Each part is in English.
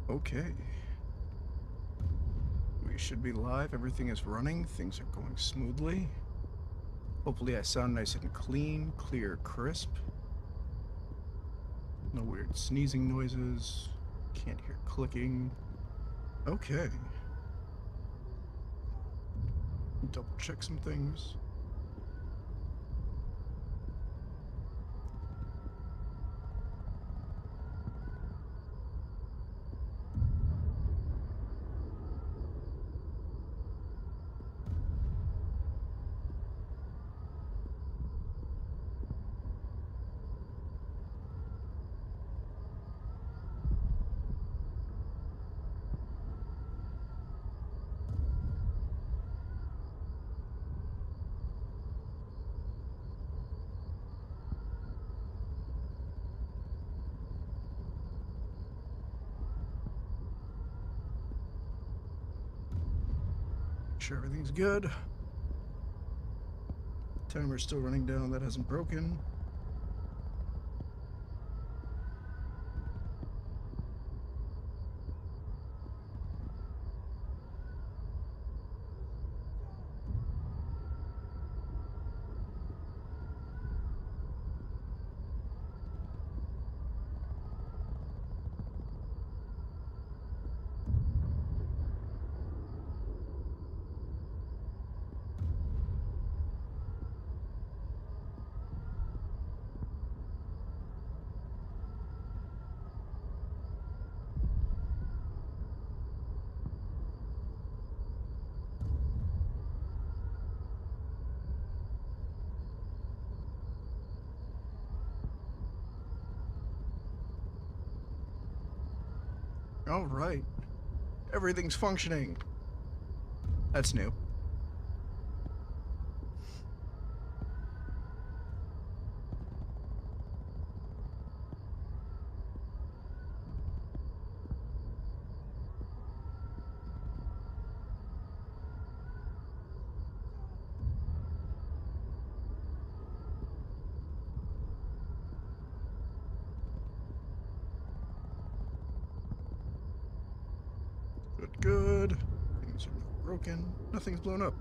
Okay. We should be live. Everything is running. Things are going smoothly. Hopefully I sound nice and clean, clear, crisp. No weird sneezing noises. Can't hear clicking. Okay. Double check some things. Make sure everything's good. Timer's still running down. That hasn't broken. All right. Everything's functioning. That's new. Good, good. Things are not broken. Nothing's blown up.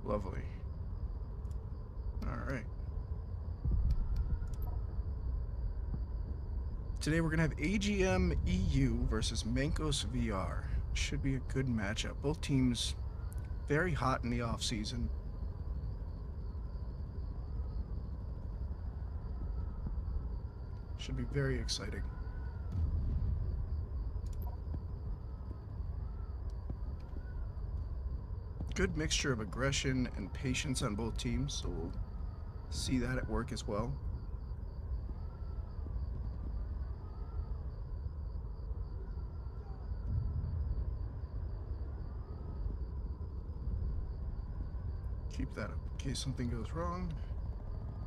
Lovely. All right. Today we're gonna have AGM EU versus Mancos VR. Should be a good matchup. Both teams very hot in the off season. Should be very exciting. Good mixture of aggression and patience on both teams, so we'll see that at work as well. Keep that up in case something goes wrong.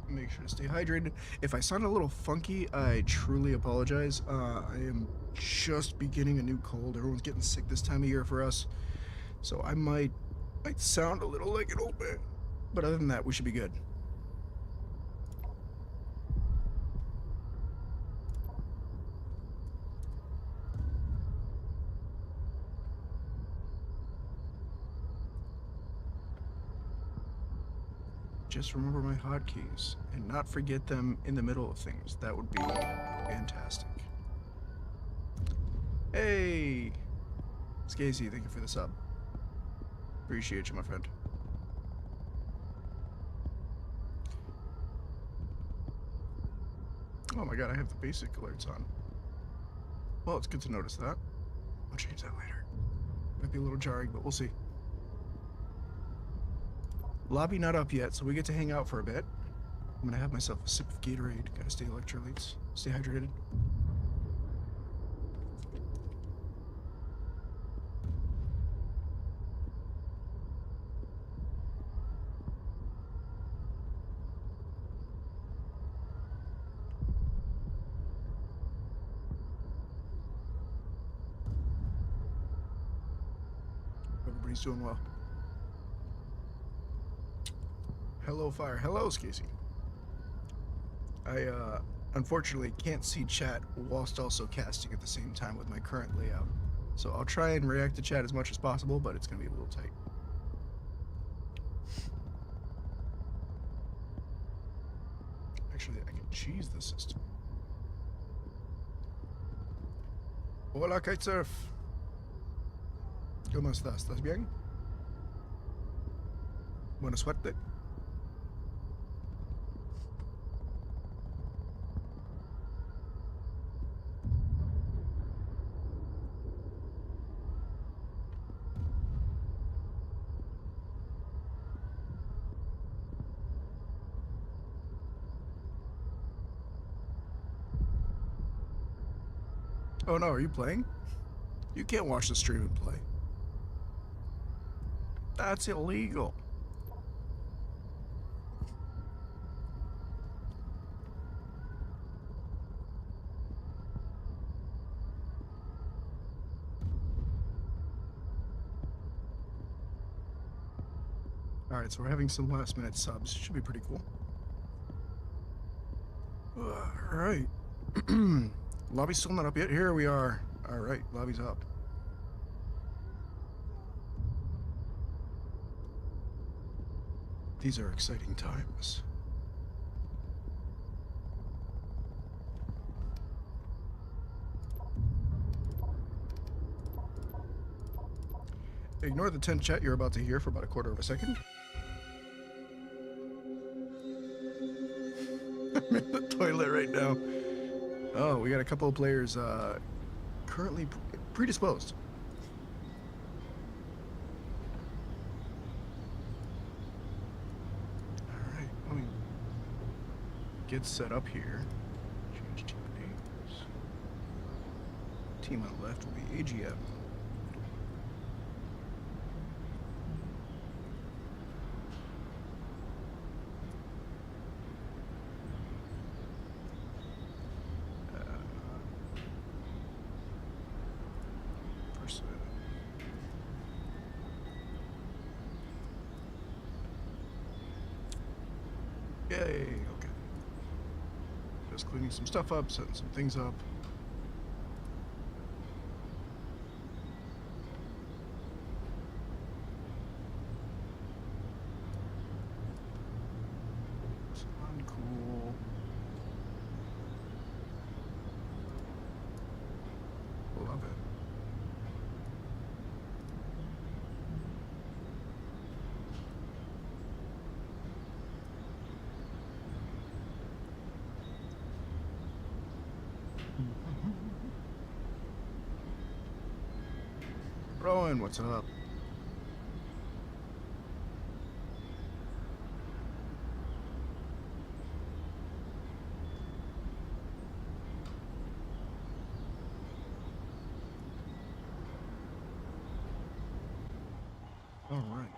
Make sure to stay hydrated. If I sound a little funky, I truly apologize. I am just beginning a new cold. Everyone's getting sick this time of year for us, so I might sound a little like an old man. But other than that, we should be good. Just remember my hotkeys and not forget them in the middle of things. That would be fantastic. Hey! Skazy, thank you for the sub. Appreciate you, my friend. Oh my god, I have the basic alerts on. Well, it's good to notice that. I'll change that later. Might be a little jarring, but we'll see. Lobby not up yet, so we get to hang out for a bit. I'm gonna have myself a sip of Gatorade. Gotta stay electrolytes. Stay hydrated. Everybody's doing well. Hello, Fire. Hello, Casey. I unfortunately can't see chat whilst also casting at the same time with my current layout. So I'll try and react to chat as much as possible, but it's going to be a little tight. Actually, I can cheese the system. Hola, Kitesurf. ¿Cómo estás? ¿Estás bien? Buena suerte. Oh no, are you playing? You can't watch the stream and play. That's illegal. Alright, so we're having some last minute subs. Should be pretty cool. Alright. Lobby's still not up yet. Here we are. Alright, lobby's up. These are exciting times. Ignore the 10 chat you're about to hear for about a quarter of a second. I'm in the toilet right now. Oh, we got a couple of players currently predisposed. Alright, let me get set up here. Change team names. Team on the left will be AGM. Yay, okay. Just cleaning some stuff up, setting some things up. It's uncool. Love it. Rowan, what's up? All right.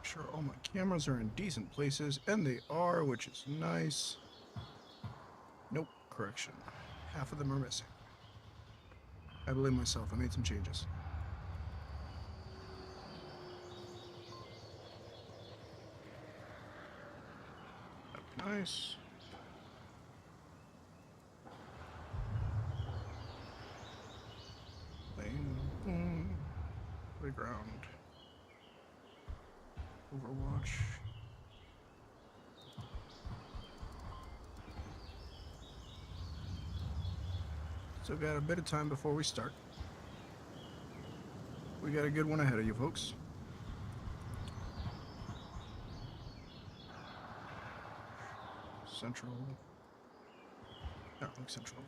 Sure, all my cameras are in decent places, and they are, which is nice. Nope, correction. Half of them are missing. I blame myself. I made some changes. That'd be nice. Lane, playground, Overwatch. Still got a bit of time before we start. We got a good one ahead of you, folks. Central. Not like Central.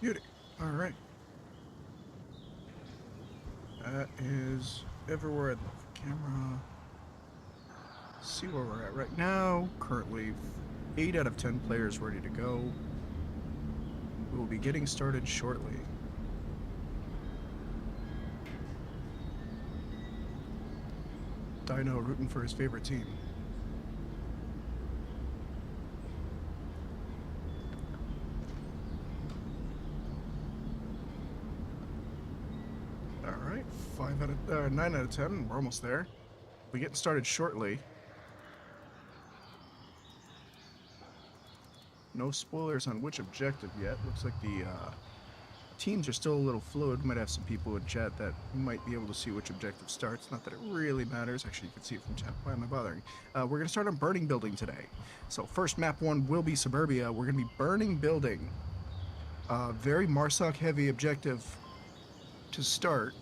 Beauty. Alright. That is everywhere I'd love. Camera. See where we're at right now. Currently 8 out of 10 players ready to go. We will be getting started shortly. Dino rooting for his favorite team. Alright, 9 out of 10. We're almost there. We're getting started shortly. No spoilers on which objective yet. Looks like the teams are still a little fluid. Might have some people in chat that might be able to see which objective starts. Not that it really matters. Actually, you can see it from chat. Why am I bothering? We're going to start on burning building today. So first map 1 will be Suburbia. We're going to be burning building. Very Marsoc heavy objective to start.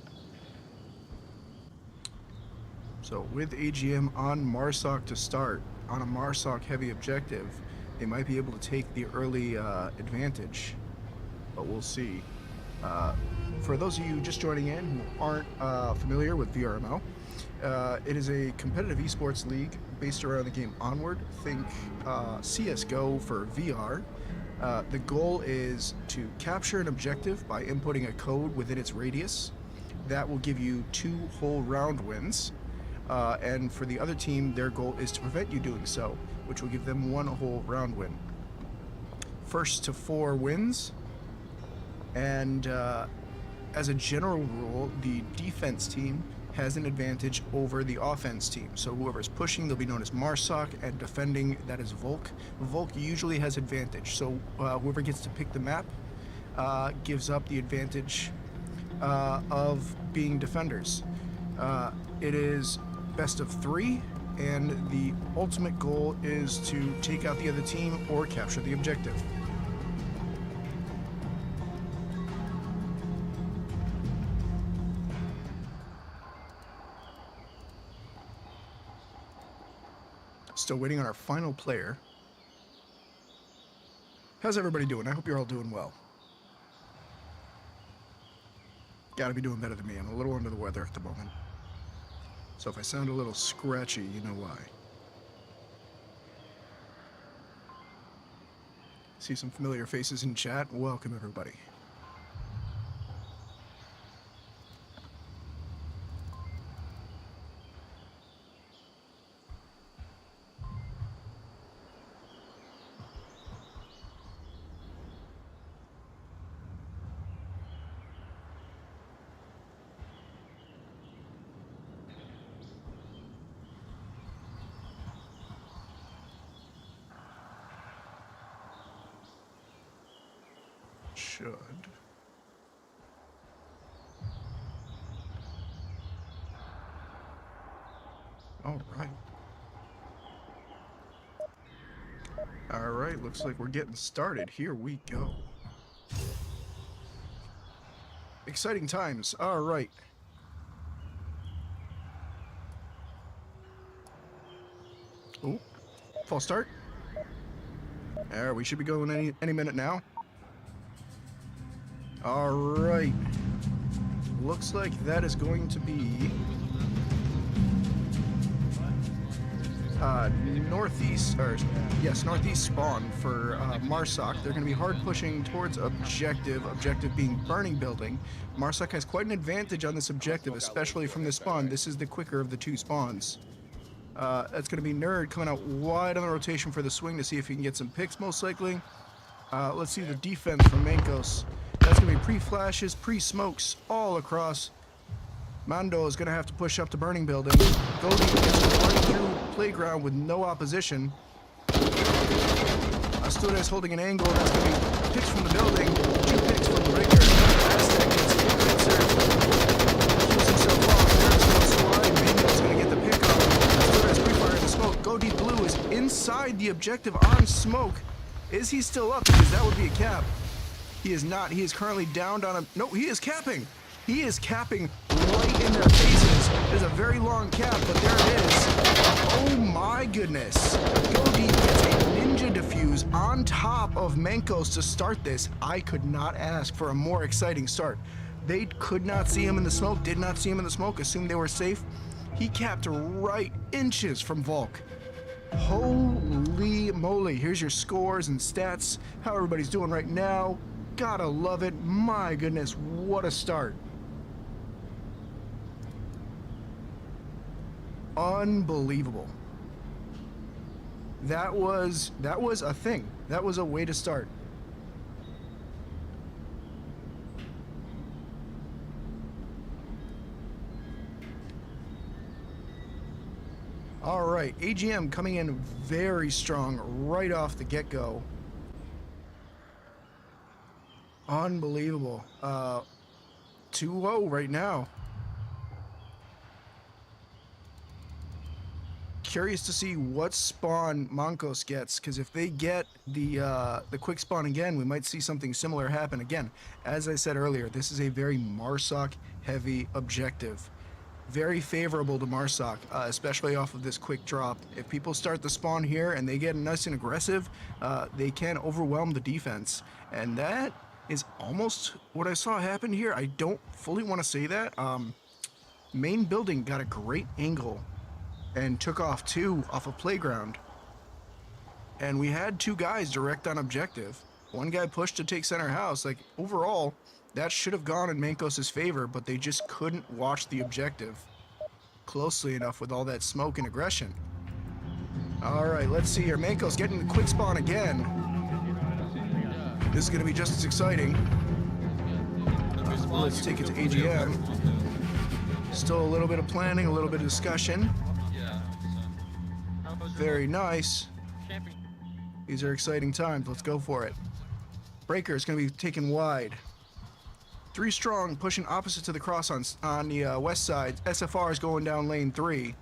So with AGM on Marsoc to start, on a Marsoc heavy objective, they might be able to take the early advantage, but we'll see. For those of you just joining in who aren't familiar with VRMO, it is a competitive esports league based around the game Onward. Think CSGO for VR. The goal is to capture an objective by inputting a code within its radius. That will give you 2 whole round wins. And for the other team, their goal is to prevent you doing so, which will give them 1 whole round win. First to 4 wins, and as a general rule, the defense team has an advantage over the offense team. So whoever's pushing, they'll be known as Marsoc, and defending, that is Volk. Volk usually has advantage, so whoever gets to pick the map gives up the advantage of being defenders. It is best of 3, and the ultimate goal is to take out the other team or capture the objective. Still waiting on our final player. How's everybody doing? I hope you're all doing well. Gotta be doing better than me. I'm a little under the weather at the moment. So if I sound a little scratchy, you know why. See some familiar faces in chat. Welcome, everybody. Should. All right. All right, looks like we're getting started. Here we go. Exciting times. All right. Oh, false start. There, we should be going any minute now. All right. Looks like that is going to be northeast spawn for Marsoc. They're going to be hard pushing towards objective being burning building. Marsoc has quite an advantage on this objective, especially from this spawn. This is the quicker of the 2 spawns. That's going to be Nerd coming out wide on the rotation for the swing to see if he can get some picks, most likely. Let's see the defense from Mancos. That's going to be pre-flashes, pre-smokes all across. Mando is going to have to push up to burning building. Goldie gets right through playground with no opposition. Asturias holding an angle. That's going to be picks from the building. 2 picks from the breaker. Aztec gets keeps himself off. There's no slide. Mando's going to get the pick up. Asturias pre-firing the smoke. Go Deep Blue is inside the objective on smoke. Is he still up? Because that would be a cap. He is not. He is currently downed on a... No, he is capping. He is capping right in their faces. There's a very long cap, but there it is. Oh my goodness. Goldie gets a ninja defuse on top top of Mancos to start this. I could not ask for a more exciting start. They could not see him in the smoke, did not see him in the smoke, assumed they were safe. He capped right inches from Volk. Holy moly, here's your scores and stats, how everybody's doing right now. Gotta love it. My goodness, what a start. Unbelievable. That was a thing. That was a way to start. All right, AGM coming in very strong right off the get-go. Unbelievable. 2-0 right now. Curious to see what spawn Mancos gets, because if they get the quick spawn again, we might see something similar happen again. As I said earlier, this is a very Marsoc heavy objective. Very favorable to Marsoc, especially off of this quick drop. If people start the spawn here and they get nice and aggressive, they can overwhelm the defense. And that is almost what I saw happen here. I don't fully want to say that. Main building got a great angle and took off two off a playground. And we had two guys direct on objective. One guy pushed to take center house. Like, overall, that should have gone in Mancos' favor, but they just couldn't watch the objective closely enough with all that smoke and aggression. All right, let's see here. Mancos getting the quick spawn again. This is going to be just as exciting. Let's take it to AGM. Still a little bit of planning, a little bit of discussion. Very nice. These are exciting times. Let's go for it. Breaker is going to be taken wide. 3 strong, pushing opposite to the cross on the west side. SFR is going down lane 3.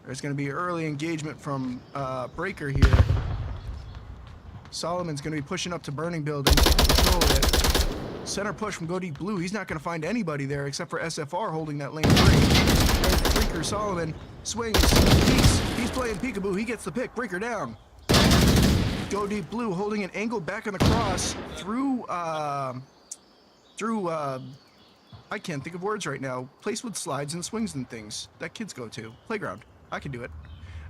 There's going to be early engagement from Breaker here. Solomon's going to be pushing up to Burning Building. Control it. Center push from Go Deep Blue. He's not going to find anybody there except for SFR holding that lane 3. There's Breaker. Solomon swings. He's playing peekaboo. He gets the pick. Breaker down. Go Deep Blue holding an angle back on the cross through I can't think of words right now. Place with slides and swings and things that kids go to. Playground. I can do it.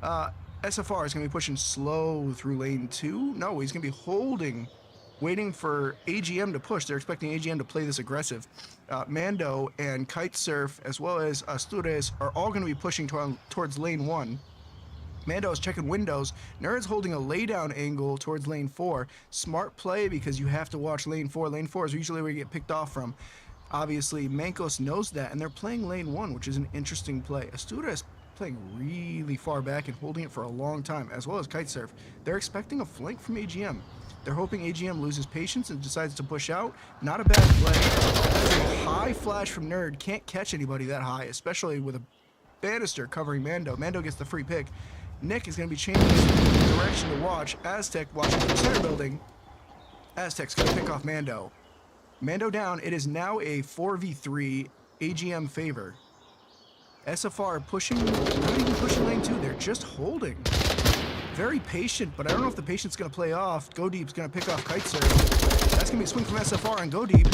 SFR is going to be pushing slow through lane 2. No, he's going to be holding, waiting for AGM to push. They're expecting AGM to play this aggressive. Mando and Kite Surf, as well as Astures, are all going to be pushing towards lane 1. Mando is checking windows. Nerd's holding a laydown angle towards lane 4. Smart play, because you have to watch lane 4. Lane 4 is usually where you get picked off from. Obviously, Mancos knows that, and they're playing lane 1, which is an interesting play. Astures playing really far back and holding it for a long time, as well as Kite Surf. They're expecting a flank from AGM. They're hoping AGM loses patience and decides to push out. Not a bad play. That's a high flash from Nerd. Can't catch anybody that high, especially with a banister covering Mando. Mando gets the free pick. Nick is going to be changing his direction to watch. Aztec watching from center building. Aztec's going to pick off Mando. Mando down. It is now a 4v3 AGM favor. SFR pushing, not even pushing lane 2. They're just holding. Very patient, but I don't know if the patient's going to play off. Go Deep's going to pick off Kite Surf. That's going to be a swing from SFR on Go Deep.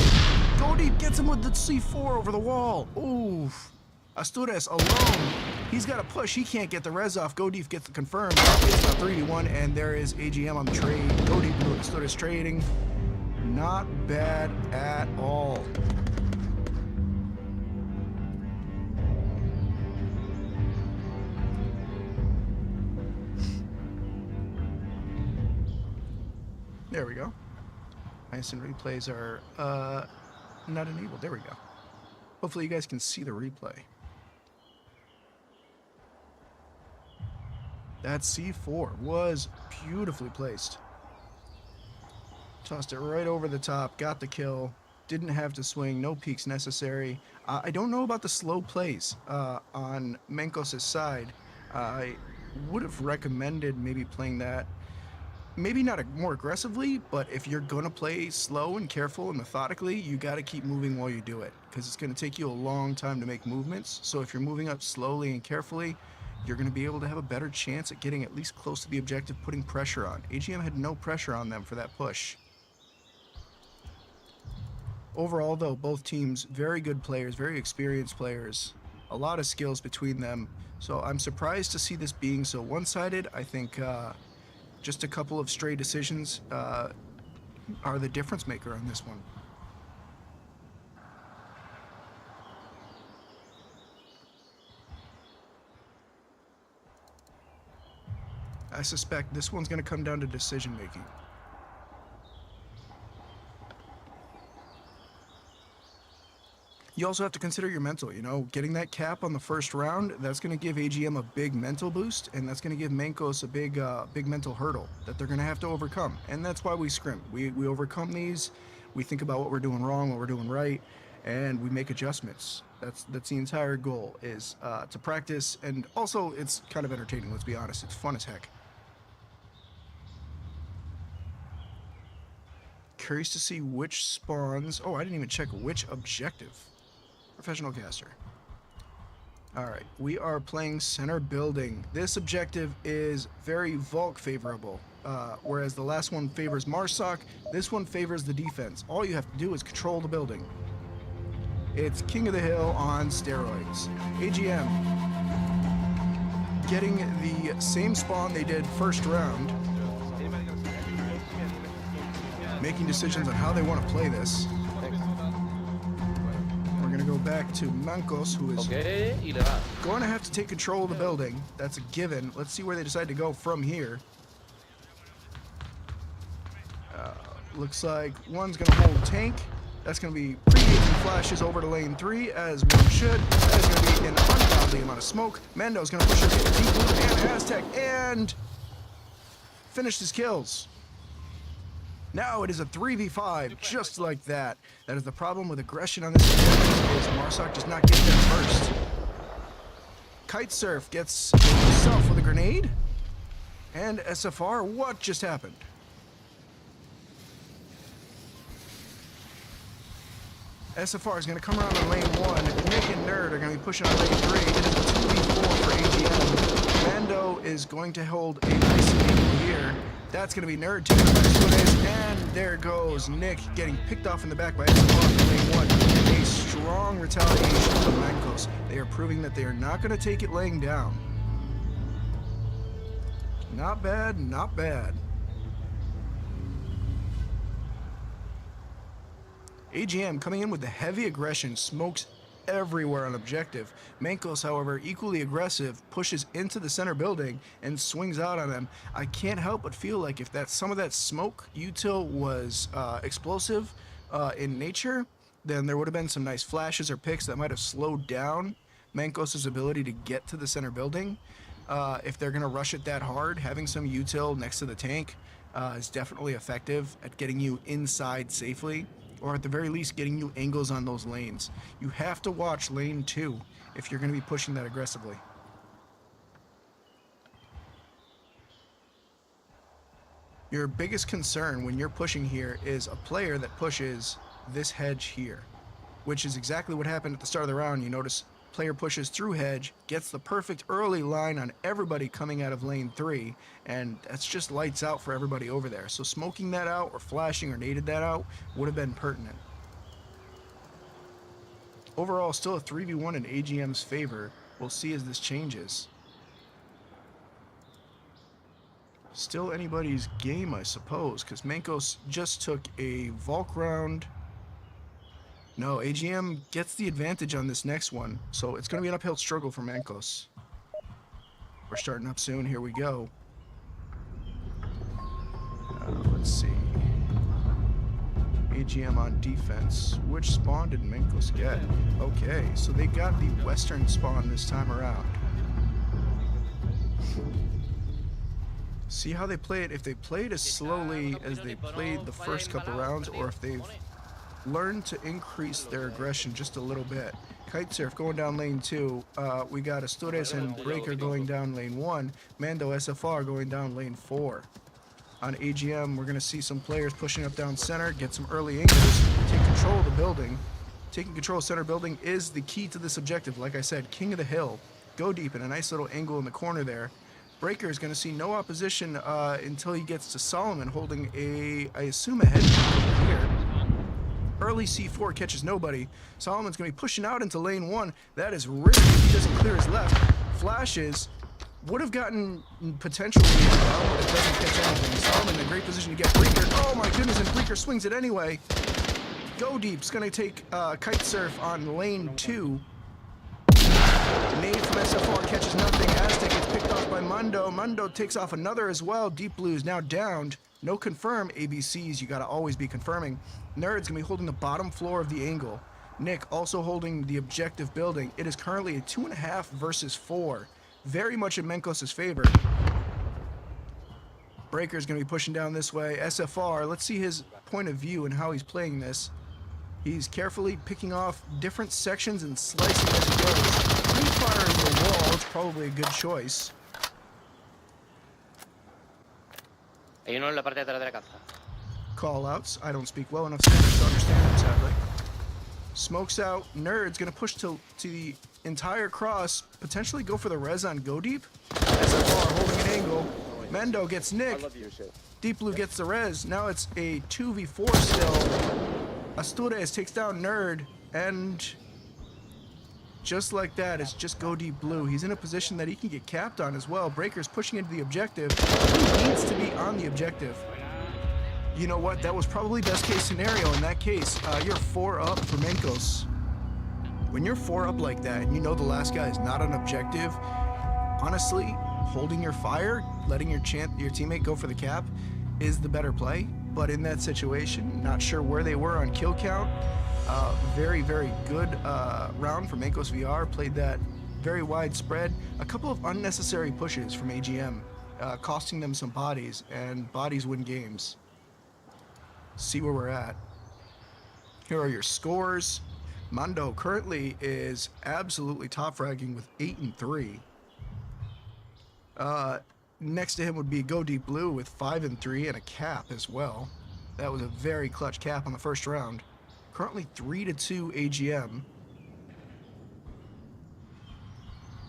Go Deep gets him with the C4 over the wall. Oof. Astures alone. He's got to push. He can't get the res off. Go Deep gets the confirmed. It's a 3v1, and there is AGM on the trade. Go Deep and Astures trading. Not bad at all. There we go. Instant replays are not enabled. There we go. Hopefully you guys can see the replay. That C4 was beautifully placed. Tossed it right over the top, got the kill, didn't have to swing, no peeks necessary. I don't know about the slow plays on Mancos' side. I would have recommended maybe playing that, maybe not more aggressively, but if you're going to play slow and careful and methodically, you got to keep moving while you do it, because it's going to take you a long time to make movements. So if you're moving up slowly and carefully, you're going to be able to have a better chance at getting at least close to the objective, putting pressure on. AGM had no pressure on them for that push. Overall, though, both teams, very good players, very experienced players, a lot of skills between them. So I'm surprised to see this being so one-sided. I think just a couple of stray decisions are the difference maker on this one. I suspect this one's going to come down to decision making. You also have to consider your mental, you know, getting that cap on the first round, that's going to give AGM a big mental boost, and that's going to give Mancos a big mental hurdle that they're going to have to overcome. And that's why we scrim. We overcome these, we think about what we're doing wrong, what we're doing right, and we make adjustments. That's the entire goal, is to practice, and also it's kind of entertaining, let's be honest. It's fun as heck. Curious to see which spawns... Oh, I didn't even check which objective. Professional caster. Alright, we are playing center building. This objective is very Volk favorable. Whereas the last one favors Marsoc, this one favors the defense. All you have to do is control the building. It's King of the Hill on steroids. AGM getting the same spawn they did first round. Making decisions on how they want to play this. We're going to go back to Mancos, who is going to have to take control of the building. That's a given. Let's see where they decide to go from here. Looks like one's going to hold tank. That's going to be pre-gating flashes over to lane 3, as one should. That is going to be an ungodly amount of smoke. Mando's going to push his deep blue and Aztec and finish his kills. Now it is a 3v5, just like that. That is the problem with aggression on this game, is Marsoc does not get there first. Kite Surf gets himself with a grenade. And SFR, what just happened? SFR is going to come around on lane 1. Nick and Nerd are going to be pushing on lane 3. It is a 2v4 for AGM. Mando is going to hold a nice lead here. That's going to be Nerd taking the next one, and there goes Nick getting picked off in the back by SFR in lane 1. A strong retaliation from Mancos. They are proving that they are not going to take it laying down. Not bad, not bad. AGM coming in with the heavy aggression, smokes everywhere on objective. Mancos, however, equally aggressive, pushes into the center building and swings out on them. I can't help but feel like if some of that smoke util was explosive in nature, then there would have been some nice flashes or picks that might have slowed down Mancos' ability to get to the center building. If they're going to rush it that hard, having some util next to the tank is definitely effective at getting you inside safely, or at the very least getting you angles on those lanes. You have to watch lane 2 if you're going to be pushing that aggressively. Your biggest concern when you're pushing here is a player that pushes this hedge here, which is exactly what happened at the start of the round. You notice player pushes through hedge, gets the perfect early line on everybody coming out of lane 3, and that's just lights out for everybody over there. So smoking that out or flashing or naded that out would have been pertinent. Overall, still a 3v1 in AGM's favor. We'll see as this changes. Still anybody's game, I suppose, because Mancos just took a Volk round. No, AGM gets the advantage on this next one, so it's going to be an uphill struggle for Mancos. We're starting up soon. Here we go. Let's see. AGM on defense. Which spawn did Mancos get? Okay, so they got the western spawn this time around. See how they play it. If they played as slowly as they played the first couple rounds, or if they've learned to increase their aggression just a little bit. Kite Surf going down lane 2. We got Astures and Breaker going down lane 1. Mando SFR going down lane 4. On AGM, we're going to see some players pushing up down center, get some early angles, take control of the building. Taking control of center building is the key to this objective. Like I said, King of the Hill. Go Deep in a nice little angle in the corner there. Breaker is going to see no opposition until he gets to Solomon holding I assume a head over here. Early C4 catches nobody. Solomon's going to be pushing out into lane 1. That is risky. He doesn't clear his left. Flashes. Would have gotten potentially down, but it doesn't catch anything. Solomon in a great position to get Breaker. Oh my goodness, and Breaker swings it anyway. Go Deep's going to take Kite Surf on lane 2. Nade from SFR catches nothing. Aztec gets picked off by Mundo. Mundo takes off another as well. Deep Blue is now downed. No confirm ABCs. You got to always be confirming. Nerd's going to be holding the bottom floor of the angle. Nick also holding the objective building. It is currently a 2.5 versus 4. Very much in Mancos' favor. Breaker's going to be pushing down this way. SFR, let's see his point of view and how he's playing this. He's carefully picking off different sections and slicing as he goes. Pre-firing the wall is probably a good choice. Hay uno en la parte de atrás de la casa. Call-outs. I don't speak well enough Spanish to understand them, sadly. Smokes out. Nerd's going to push to the entire cross. Potentially go for the res on Go Deep. SFR holding an angle. Mendo gets Nick. Deep Blue gets the res. Now it's a 2v4 still. Astures takes down Nerd. And just like that, it's just Go Deep Blue. He's in a position that he can get capped on as well. Breaker's pushing into the objective. He needs to be on the objective. You know what? That was probably best case scenario in that case. You're 4 up for Mancos. When you're 4 up like that and you know the last guy is not on objective, honestly, holding your fire, letting your teammate go for the cap is the better play. But in that situation, not sure where they were on kill count. Very, very good round for Mancos VR. Played that very widespread. A couple of unnecessary pushes from AGM, costing them some bodies, and bodies win games. See where we're at. Here are your scores. Mondo currently is absolutely top fragging with 8 and 3. Next to him would be Go Deep Blue with 5 and 3 and a cap as well. That was a very clutch cap on the first round. Currently 3-2 AGM.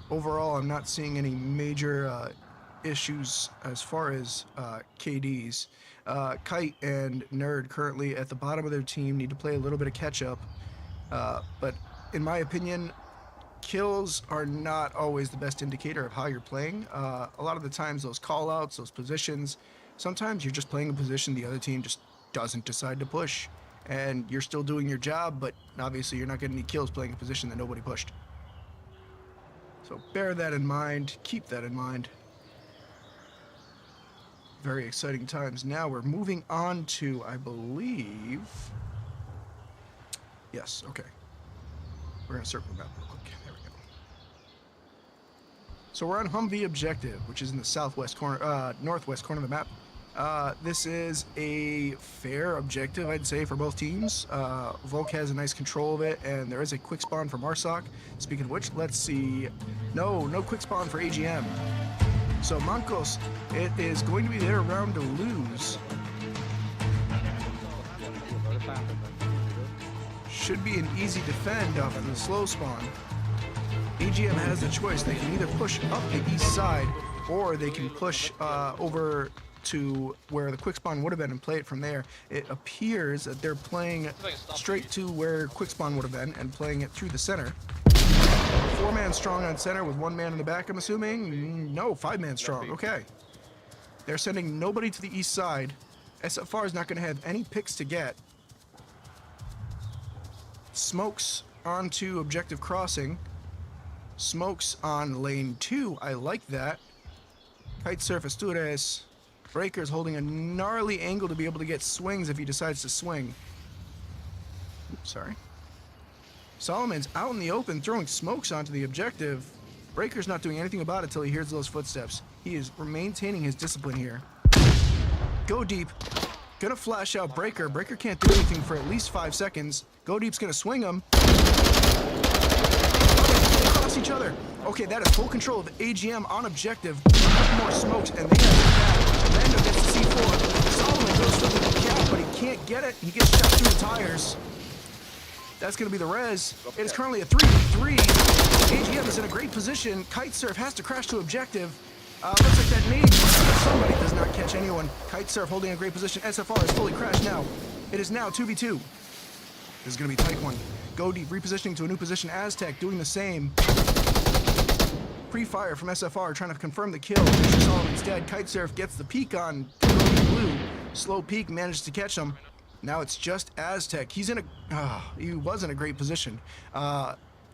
Overall, I'm not seeing any major issues as far as KDs. Kite and Nerd currently at the bottom of their team need to play a little bit of catch up. But in my opinion, kills are not always the best indicator of how you're playing. A lot of the times those call-outs, those positions, sometimes you're just playing a position the other team just doesn't decide to push. And you're still doing your job, but obviously you're not getting any kills playing a position that nobody pushed. So bear that in mind, keep that in mind. Very exciting times. Now we're moving on to, I believe... Yes, okay. We're going to circle the map real quick. There we go. So we're on Humvee Objective, which is in the southwest corner, northwest corner of the map. This is a fair objective, I'd say, for both teams. Volk has a nice control of it, and there is a quick spawn for Marsoc. Speaking of which, let's see. No quick spawn for AGM. So Mancos, it is going to be their round to lose. Should be an easy defend off of the slow spawn. AGM has the choice. They can either push up the east side, or they can push over to where the quick spawn would have been and play it from there. It appears that they're playing straight to where quick spawn would have been and playing it through the center. 4-man strong on center with 1 man in the back, I'm assuming? No, 5-man strong. Okay. They're sending nobody to the east side. SFR is not going to have any picks to get. Smokes onto objective crossing. Smokes on lane 2. I like that. Kite surface Astures. Breaker's holding a gnarly angle to be able to get swings if he decides to swing. Oops, sorry. Solomon's out in the open throwing smokes onto the objective. Breaker's not doing anything about it till he hears those footsteps. He is maintaining his discipline here. Go Deep. Gonna flash out Breaker. Breaker can't do anything for at least 5 seconds. Go Deep's gonna swing him. They cross each other. Okay, that is full control of AGM on objective. More smokes, and they have the cap. Mando gets the C4. Solomon goes for the cap, but he can't get it. He gets shot through the tires. That's going to be the res. It is currently a 3v3. AGM is in a great position. Kitesurf has to crash to objective. Looks like that nade, somebody does not catch anyone. Kitesurf holding a great position. SFR is fully crashed now. It is now 2v2. This is going to be a tight one. Go deep, repositioning to a new position. Aztec doing the same. Pre-fire from SFR trying to confirm the kill. Mr. Solomon's dead. Kitesurf gets the peek on blue. Slow peek manages to catch him. Now it's just Aztec. He was in a great position.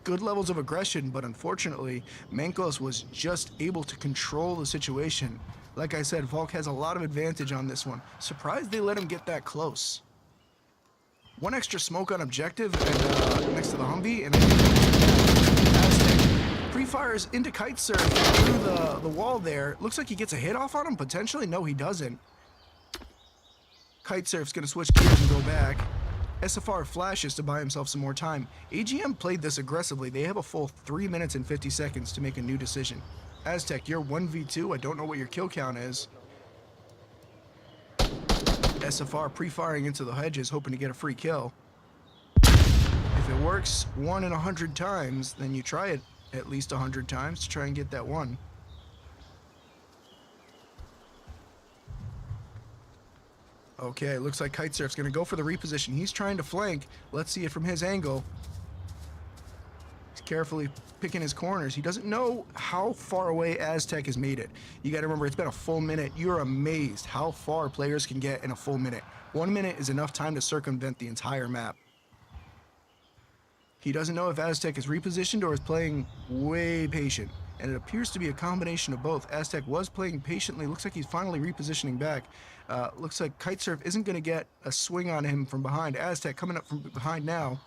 Good levels of aggression, but unfortunately, Mancos was just able to control the situation. Like I said, Volk has a lot of advantage on this one. Surprised they let him get that close. One extra smoke on objective and next to the Humvee, and Aztec pre-fires into Kitesurf through the wall there. Looks like he gets a hit off on him, potentially. No, he doesn't. Kitesurf's gonna switch gears and go back. SFR flashes to buy himself some more time. AGM played this aggressively. They have a full 3 minutes and 50 seconds to make a new decision. Aztec, you're 1v2. I don't know what your kill count is. SFR pre-firing into the hedges, hoping to get a free kill. If it works 1 in 100 times, then you try it at least 100 times to try and get that one. Okay, looks like Kitesurf's going to go for the reposition. He's trying to flank. Let's see it from his angle. He's carefully picking his corners. He doesn't know how far away Aztec has made it. You got to remember, it's been a full minute. You're amazed how far players can get in a full minute. 1 minute is enough time to circumvent the entire map. He doesn't know if Aztec is repositioned or is playing way patient. And it appears to be a combination of both. Aztec was playing patiently. Looks like he's finally repositioning back. Looks like Kitesurf isn't going to get a swing on him from behind. Aztec coming up from behind now.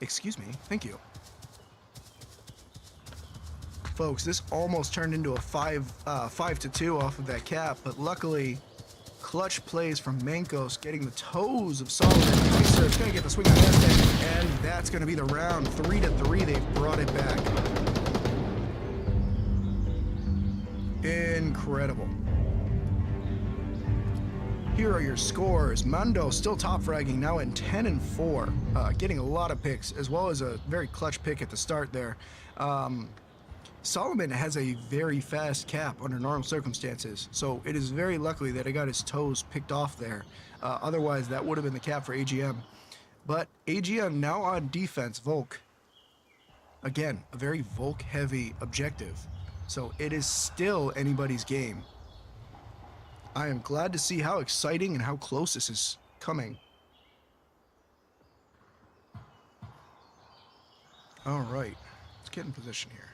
Excuse me. Thank you. Folks, this almost turned into a 5-2 off of that cap, but luckily, clutch plays from Mancos getting the toes of Solomon. Kitesurf's going to get the swing on Aztec, and that's going to be the round. 3-3. They've brought it back. Incredible. Here are your scores. Mando still top fragging, now in 10-4, getting a lot of picks, as well as a very clutch pick at the start there. Solomon has a very fast cap under normal circumstances, so it is very lucky that I got his toes picked off there. Otherwise, that would have been the cap for AGM. But AGM now on defense, Volk. Again, a very Volk-heavy objective. So it is still anybody's game. I am glad to see how exciting and how close this is coming. All right, let's get in position here.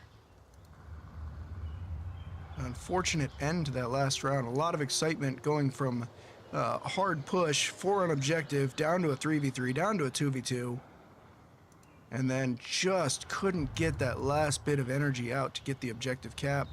An unfortunate end to that last round. A lot of excitement going from a hard push for an objective down to a 3v3, down to a 2v2. And then just couldn't get that last bit of energy out to get the objective cap.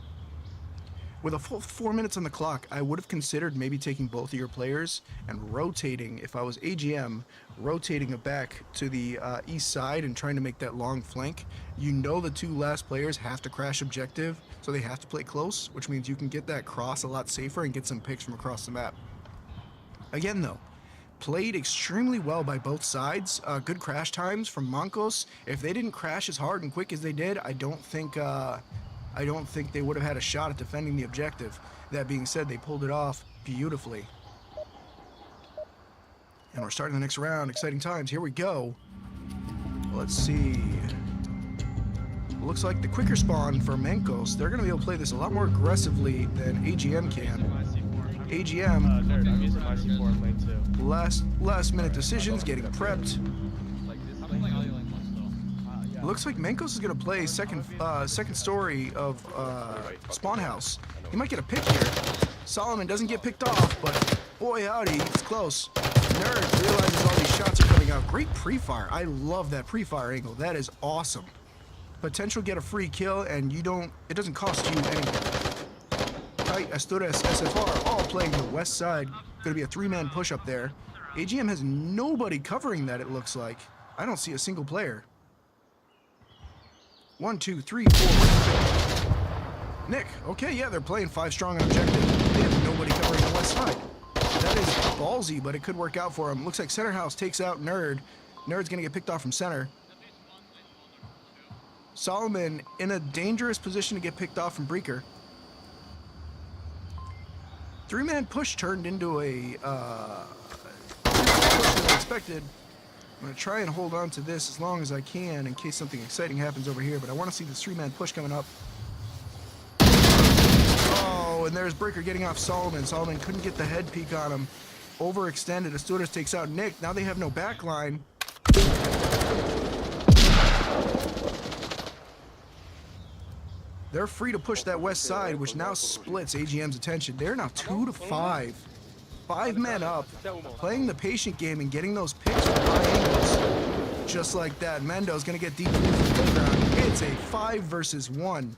With a full 4 minutes on the clock, I would have considered maybe taking both of your players and rotating, if I was AGM, rotating it back to the east side and trying to make that long flank. You know the two last players have to crash objective, so they have to play close, which means you can get that cross a lot safer and get some picks from across the map. Again though, played extremely well by both sides. Good crash times from Mancos. If they didn't crash as hard and quick as they did, I don't think they would have had a shot at defending the objective. That being said, they pulled it off beautifully. And we're starting the next round. Exciting times. Here we go. Let's see. Looks like the quicker spawn for Mancos. They're going to be able to play this a lot more aggressively than AGM can. AGM, last minute decisions, getting prepped. Looks like Mancos is going to play second story of Spawn House. He might get a pick here. Solomon doesn't get picked off, but boy howdy, it's close. Nerd realizes all these shots are coming out. Great pre-fire. I love that pre-fire angle. That is awesome. Potential get a free kill, and it doesn't cost you anything. Kite, Asturias, SFR, all playing the west side. Gonna be a 3-man push up there. AGM has nobody covering that, it looks like. I don't see a single player. 1, 2, 3, 4. Nick, okay, yeah, they're playing 5 strong on objective. They have nobody covering the west side. That is ballsy, but it could work out for him. Looks like Center House takes out Nerd. Nerd's gonna get picked off from center. Solomon in a dangerous position to get picked off from Breaker. 3-man push turned into a push than expected. I'm going to try and hold on to this as long as I can in case something exciting happens over here, but I want to see this 3-man push coming up. Oh, and there's Breaker getting off Solomon. Solomon couldn't get the head peek on him. Overextended. Astudis takes out Nick. Now they have no backline. They're free to push that west side, which now splits AGM's attention. They're now 2 to 5. 5 men up, playing the patient game and getting those picks from high angles. Just like that, Mendo's gonna get deep from the playground. It's a 5 versus 1.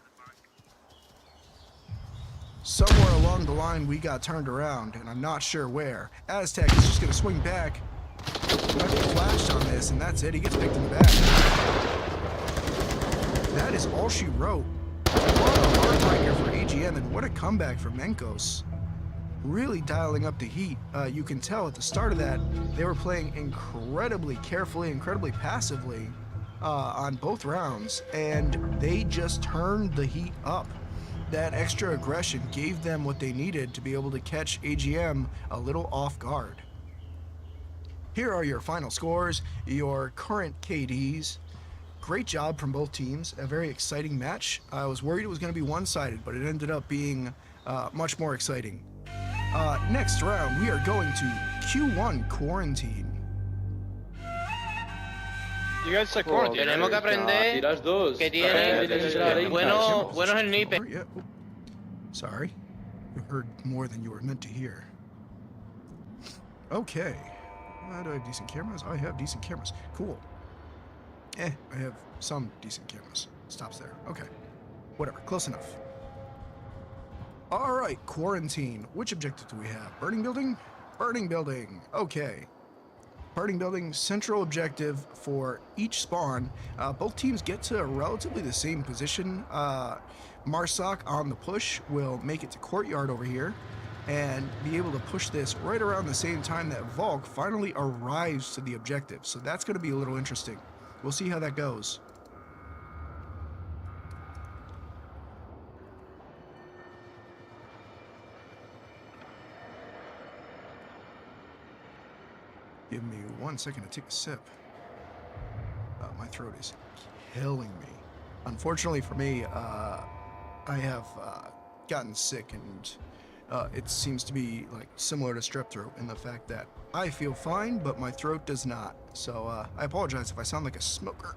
Somewhere along the line, we got turned around, and I'm not sure where. Aztec is just gonna swing back. Might be flashed on this, and that's it. He gets picked in the back. That is all she wrote. What a heartbreaker for AGM, and what a comeback for Mancos. Really dialing up the heat. You can tell at the start of that, they were playing incredibly carefully, incredibly passively on both rounds, and they just turned the heat up. That extra aggression gave them what they needed to be able to catch AGM a little off guard. Here are your final scores, your current KDs. Great job from both teams. A very exciting match. I was worried it was going to be one-sided, but it ended up being much more exciting. Next round, we are going to Q1 Quarantine. You guys said quarantine. Tenemos que aprender que tiene buenos snipers. Yeah. Sorry. You heard more than you were meant to hear. Okay. Do I have decent cameras? I have decent cameras. Cool. I have some decent cameras. Stops there. Okay. Whatever. Close enough. Alright, Quarantine. Which objective do we have? Burning building? Burning building. Okay. Burning building, central objective for each spawn. Both teams get to relatively the same position. Marsoc on the push will make it to courtyard over here and be able to push this right around the same time that Volk finally arrives to the objective. So that's going to be a little interesting. We'll see how that goes. Give me 1 second to take a sip. My throat is killing me. Unfortunately for me, I have gotten sick, and it seems to be like similar to strep throat in the fact that I feel fine, but my throat does not. So I apologize if I sound like a smoker.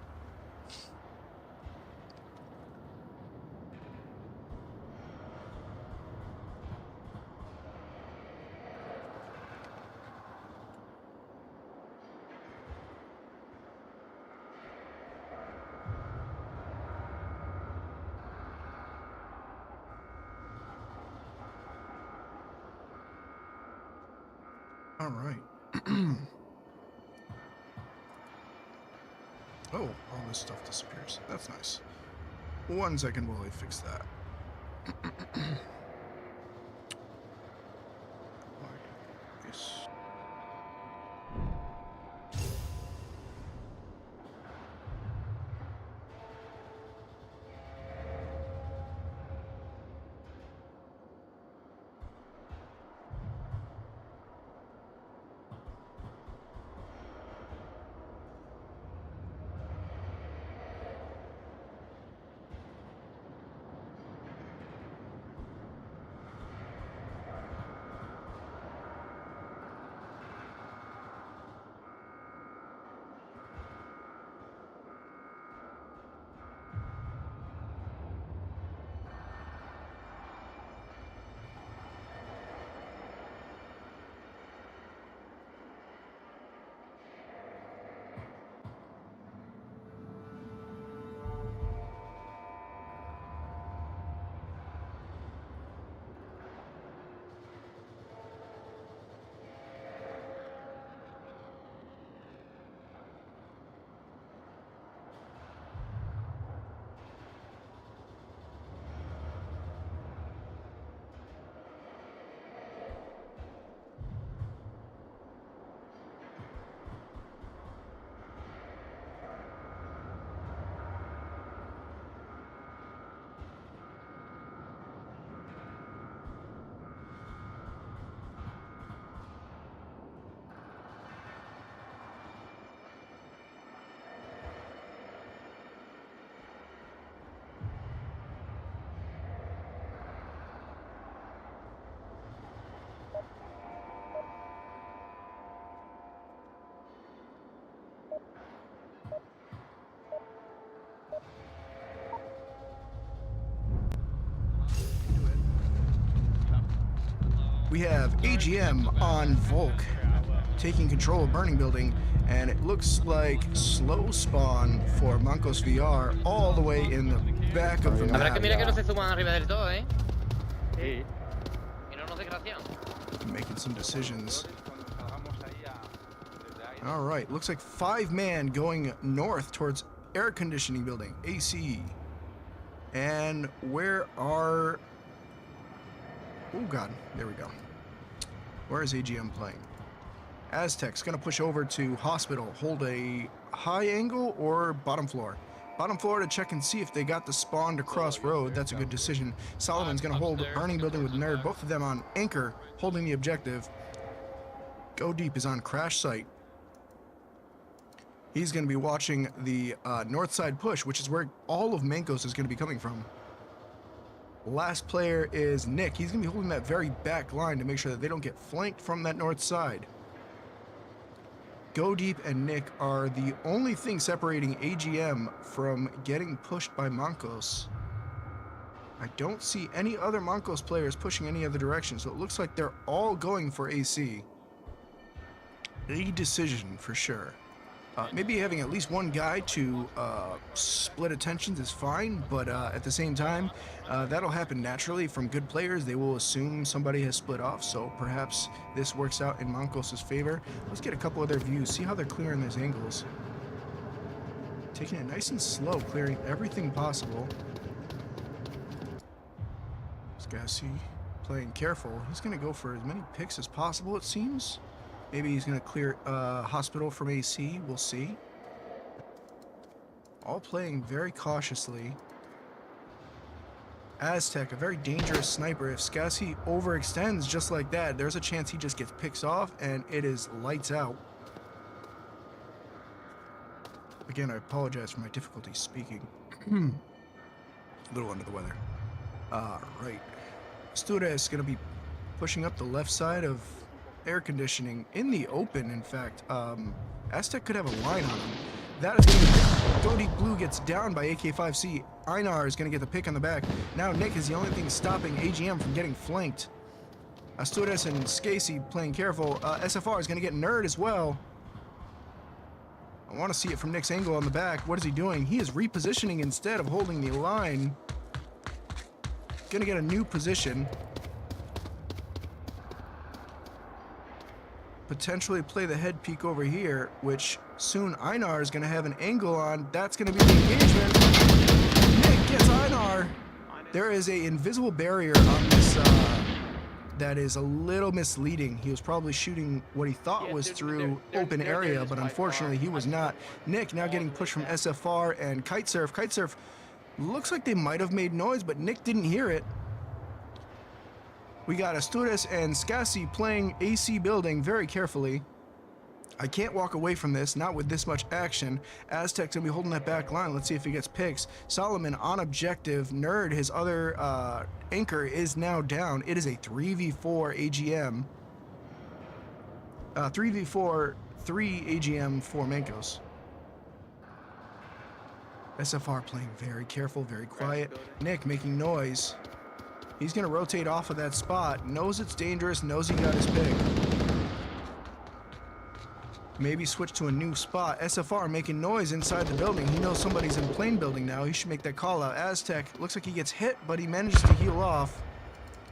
All right. Oh, all this stuff disappears. That's nice. 1 second while I fix that. Yes. we have AGM on Volk taking control of Burning Building, and it looks like slow spawn for Mancos VR all the way in the back of the Habrá que map. mirar que no se suban arriba del todo, ¿eh? Sí. Y no nos desgracian. Making some decisions. All right, looks like 5-man going north towards air conditioning building, AC. And where are... Oh god, there we go. Where is AGM playing? Aztec's gonna push over to hospital, hold a high angle or bottom floor. Bottom floor to check and see if they got the spawn to cross road. That's a good decision. Solomon's gonna hold Burning Building with Nerd, both of them on anchor, holding the objective. Go Deep is on crash site. He's going to be watching the north side push, which is where all of Mancos is going to be coming from. Last player is Nick. He's going to be holding that very back line to make sure that they don't get flanked from that north side. Go Deep and Nick are the only thing separating AGM from getting pushed by Mancos. I don't see any other Mancos players pushing any other direction, so it looks like they're all going for AC. A decision for sure. Maybe having at least one guy to split attentions is fine, but at the same time, that'll happen naturally from good players. They will assume somebody has split off, so perhaps this works out in Mancos' favor. Let's get a couple of their views, see how they're clearing those angles. Taking it nice and slow, clearing everything possible. Scassi playing careful. He's going to go for as many picks as possible, it seems. Maybe he's going to clear hospital from AC. We'll see. All playing very cautiously. Aztec, a very dangerous sniper. If Scassi overextends just like that, there's a chance he just gets picks off and it is lights out. Again, I apologize for my difficulty speaking. A little under the weather. Right. Studa is going to be pushing up the left side of air conditioning in the open. In fact, Aztec could have a line on him. That is going to Go Deep Blue gets down by AK5C. Einar is going to get the pick on the back. Now Nick is the only thing stopping AGM from getting flanked. Asturias and Scasey playing careful. SFR is going to get Nerd as well. I want to see it from Nick's angle on the back. What is he doing? He is repositioning instead of holding the line. Going to get a new position. Potentially play the head peek over here, which soon Einar is going to have an angle on. That's going to be the engagement. Nick gets Einar. There is a invisible barrier on this that is a little misleading. He was probably shooting what he thought was through open area, but unfortunately he was not. Nick now getting pushed from SFR and Kitesurf. Kitesurf looks like they might have made noise, but Nick didn't hear it. We got Asturias and Scassi playing AC building very carefully. I can't walk away from this, not with this much action. Aztec's gonna be holding that back line. Let's see if he gets picks. Solomon on objective. Nerd, his other anchor, is now down. It is a 3v4 AGM. 3v4, 3 AGM for Mancos. SFR playing very careful, very quiet. Nick making noise. He's going to rotate off of that spot. Knows it's dangerous, knows he got his pick. Maybe switch to a new spot. SFR making noise inside the building. He knows somebody's in plane building now. He should make that call out. Aztec looks like he gets hit, but he manages to heal off.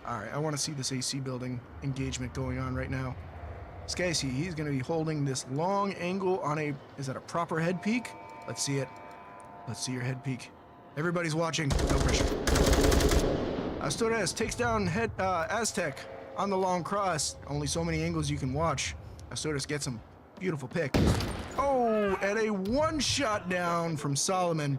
All right, I want to see this AC building engagement going on right now. Scasey, he's going to be holding this long angle on a... Is that a proper head peek? Let's see it. Let's see your head peek. Everybody's watching. No pressure. Asturias takes down Aztec on the long cross. Only so many angles you can watch. Asturias gets him. Beautiful pick. Oh, and a one-shot down from Solomon.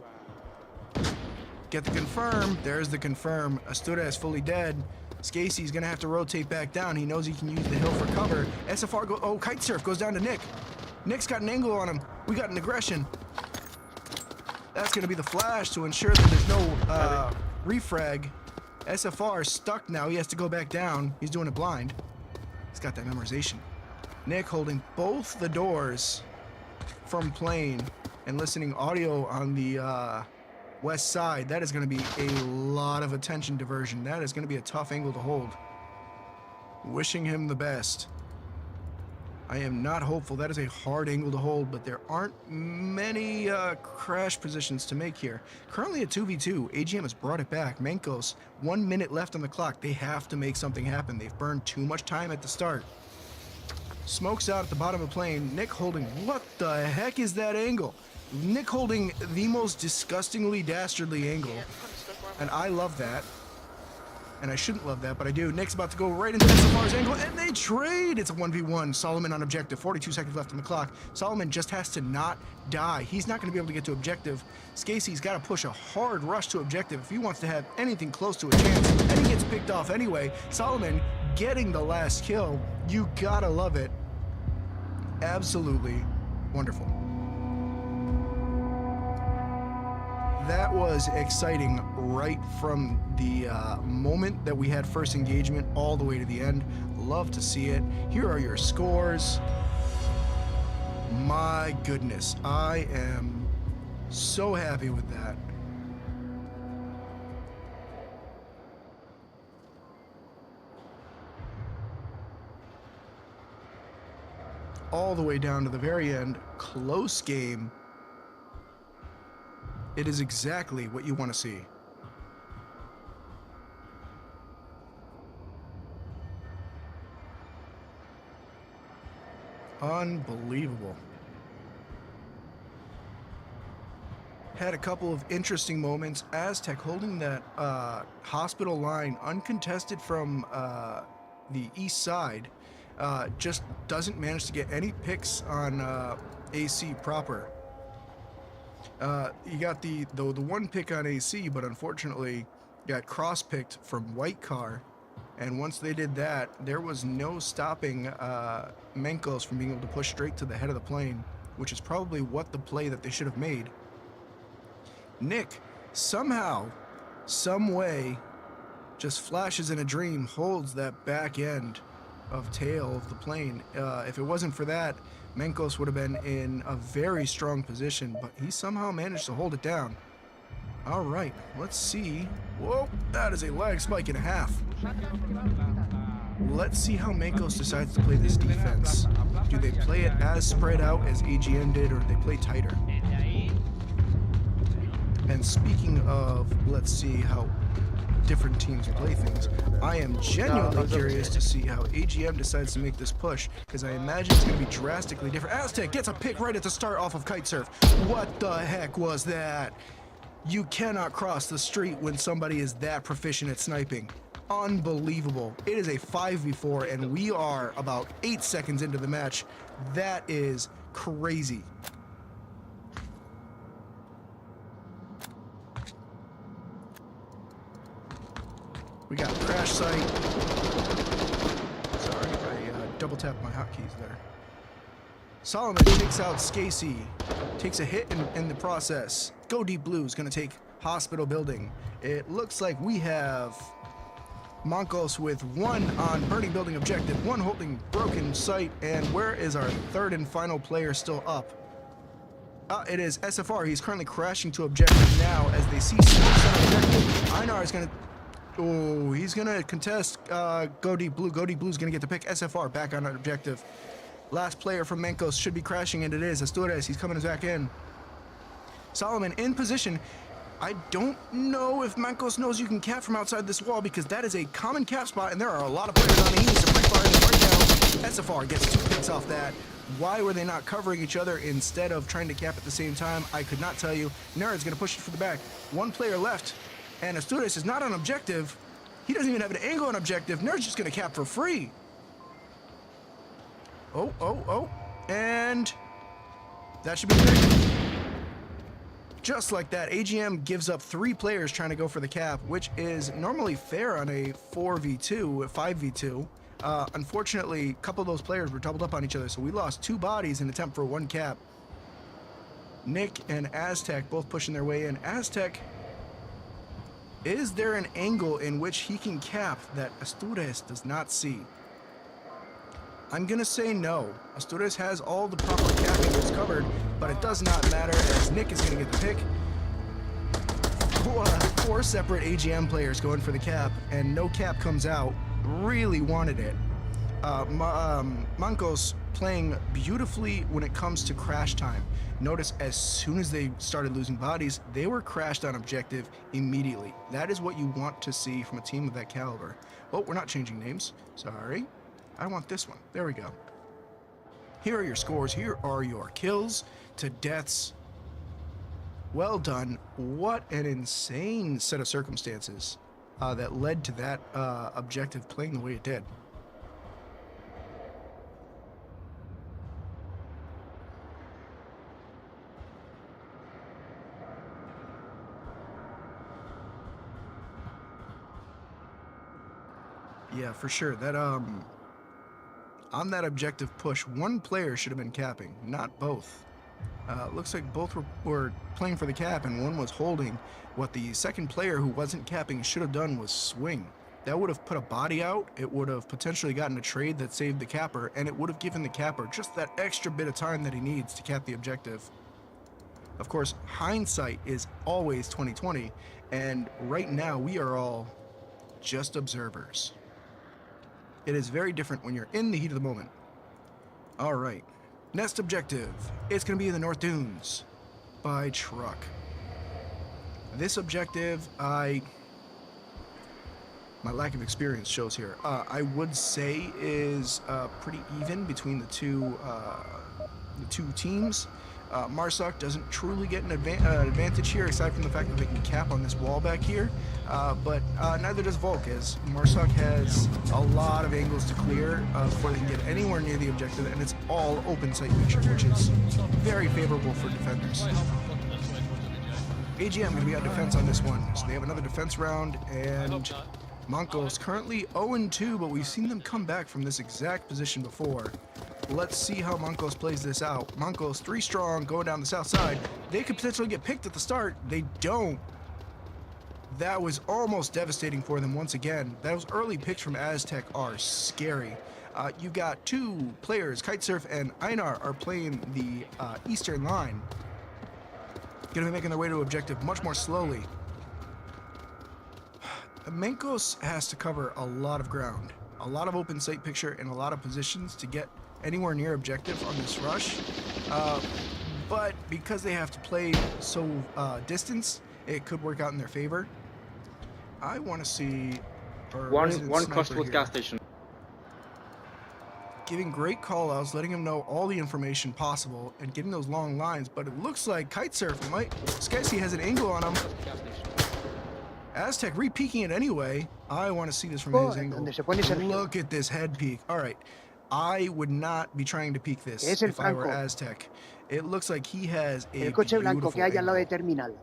Get the confirm. There's the confirm. Asturias fully dead. Scasey's gonna have to rotate back down. He knows he can use the hill for cover. SFR go. Oh, Kitesurf goes down to Nick. Nick's got an angle on him. We got an aggression. That's gonna be the flash to ensure that there's no refrag. SFR stuck now. He has to go back down. He's doing it blind. He's got that memorization. Nick holding both the doors from plane and listening audio on the west side. That is going to be a lot of attention diversion. That is going to be a tough angle to hold. Wishing him the best. I am not hopeful. That is a hard angle to hold, but there aren't many crash positions to make here. Currently at 2v2, AGM has brought it back. Mancos, 1 minute left on the clock. They have to make something happen. They've burned too much time at the start. Smokes out at the bottom of the plane. Nick holding, what the heck is that angle? Nick holding the most disgustingly dastardly angle. And I love that. And I shouldn't love that, but I do. Nick's about to go right into SFR's angle, and they trade! It's a 1v1. Solomon on objective. 42 seconds left on the clock. Solomon just has to not die. He's not going to be able to get to objective. Skacey's got to push a hard rush to objective if he wants to have anything close to a chance. And he gets picked off anyway. Solomon getting the last kill. You gotta love it. Absolutely wonderful. That was exciting right from the moment that we had first engagement all the way to the end. Love to see it. Here are your scores. My goodness, I am so happy with that. All the way down to the very end, close game. It is exactly what you want to see. Unbelievable. Had a couple of interesting moments. Aztec holding that hospital line uncontested from the east side. Just doesn't manage to get any picks on AC proper. You got the one pick on AC, but unfortunately got cross-picked from White Car. And once they did that, there was no stopping Mancos from being able to push straight to the head of the plane, which is probably what the play that they should have made. Nick, somehow, some way, just flashes in a dream, holds that back end of tail of the plane. If it wasn't for that, Mancos would have been in a very strong position, but he somehow managed to hold it down. All right, let's see. Whoa, that is a lag spike and a half. Let's see how Mancos decides to play this defense. Do they play it as spread out as AGM did, or do they play tighter? And speaking of, let's see how different teams play things, I am genuinely curious to see how AGM decides to make this push, because I imagine it's going to be drastically different. Aztec gets a pick right at the start off of Kitesurf. What the heck was that? You cannot cross the street when somebody is that proficient at sniping. Unbelievable. It is a 5v4, and we are about 8 seconds into the match. That is crazy. We got crash site. Sorry, I double tapped my hotkeys there. Solomon takes out Skacey. Takes a hit in the process. Go Deep Blue is going to take hospital building. It looks like we have Mancos with one on burning building objective, one holding broken site, and where is our third and final player still up? It is SFR. He's currently crashing to objective now as they see smokes on objective. Einar is going to... Oh, he's going to contest Go Deep Blue. Go Deep Blue is going to get to pick SFR back on objective. Last player from Mancos should be crashing, and it is Astures. He's coming back in. Solomon in position. I don't know if Mancos knows you can cap from outside this wall, because that is a common cap spot, and there are a lot of players on the east. So right now, SFR gets 2 picks off that. Why were they not covering each other instead of trying to cap at the same time? I could not tell you. Nerd's going to push it for the back. One player left, and Astures is not on objective. He doesn't even have an angle on objective. Nerd's just going to cap for free. Oh. And that should be picked. Just like that, AGM gives up 3 players trying to go for the cap, which is normally fair on a 4v2, 5v2. Unfortunately, a couple of those players were doubled up on each other, so we lost 2 bodies in an attempt for 1 cap. Nick and Aztec both pushing their way in. Aztec, is there an angle in which he can cap that Astures does not see? I'm going to say no. Astures has all the proper capping covered, but it does not matter as Nick is going to get the pick. 4 separate AGM players going for the cap, and no cap comes out. Really wanted it. Mancos playing beautifully when it comes to crash time. Notice as soon as they started losing bodies, they were crashed on objective immediately. That is what you want to see from a team of that caliber. Oh, we're not changing names. Sorry. I want this one. There we go. Here are your scores. Here are your kills to deaths. Well done. What an insane set of circumstances that led to that objective playing the way it did. Yeah, for sure. That on that objective push, one player should have been capping, not both. Looks like both were playing for the cap, and one was holding. What the second player who wasn't capping should have done was swing. That would have put a body out. It would have potentially gotten a trade that saved the capper, and it would have given the capper just that extra bit of time that he needs to cap the objective. Of course, hindsight is always 20/20, and right now we are all just observers. It is very different when you're in the heat of the moment. All right, next objective. It's going to be in the North Dunes by truck. This objective, my lack of experience shows here. I would say is pretty even between the two teams. Marsoc doesn't truly get an advantage here, aside from the fact that they can cap on this wall back here, but neither does Volk, as Marsoc has a lot of angles to clear before they can get anywhere near the objective, and it's all open sight picture, which is very favorable for defenders. AGM going to be on defense on this one, so they have another defense round, and Mancos currently 0-2, but we've seen them come back from this exact position before. Let's see how Mancos plays this out. Mancos 3 strong, going down the south side. They could potentially get picked at the start. They don't. That was almost devastating for them once again. Those early picks from Aztec are scary. You got two players, Kitesurf and Einar, are playing the eastern line. Going to be making their way to objective much more slowly. Mancos has to cover a lot of ground, a lot of open sight picture, and a lot of positions to get anywhere near objective on this rush. But because they have to play so distance, it could work out in their favor. I want to see one Costwood gas station. Giving great call-outs, letting him know all the information possible, and getting those long lines. But it looks like Kitesurf might. Sketchy has an angle on him. Aztec re-peeking it anyway. I want to see this from his angle. Look at this head peek. All right. I would not be trying to peek this if I were Aztec. It looks like he has a beautiful angle.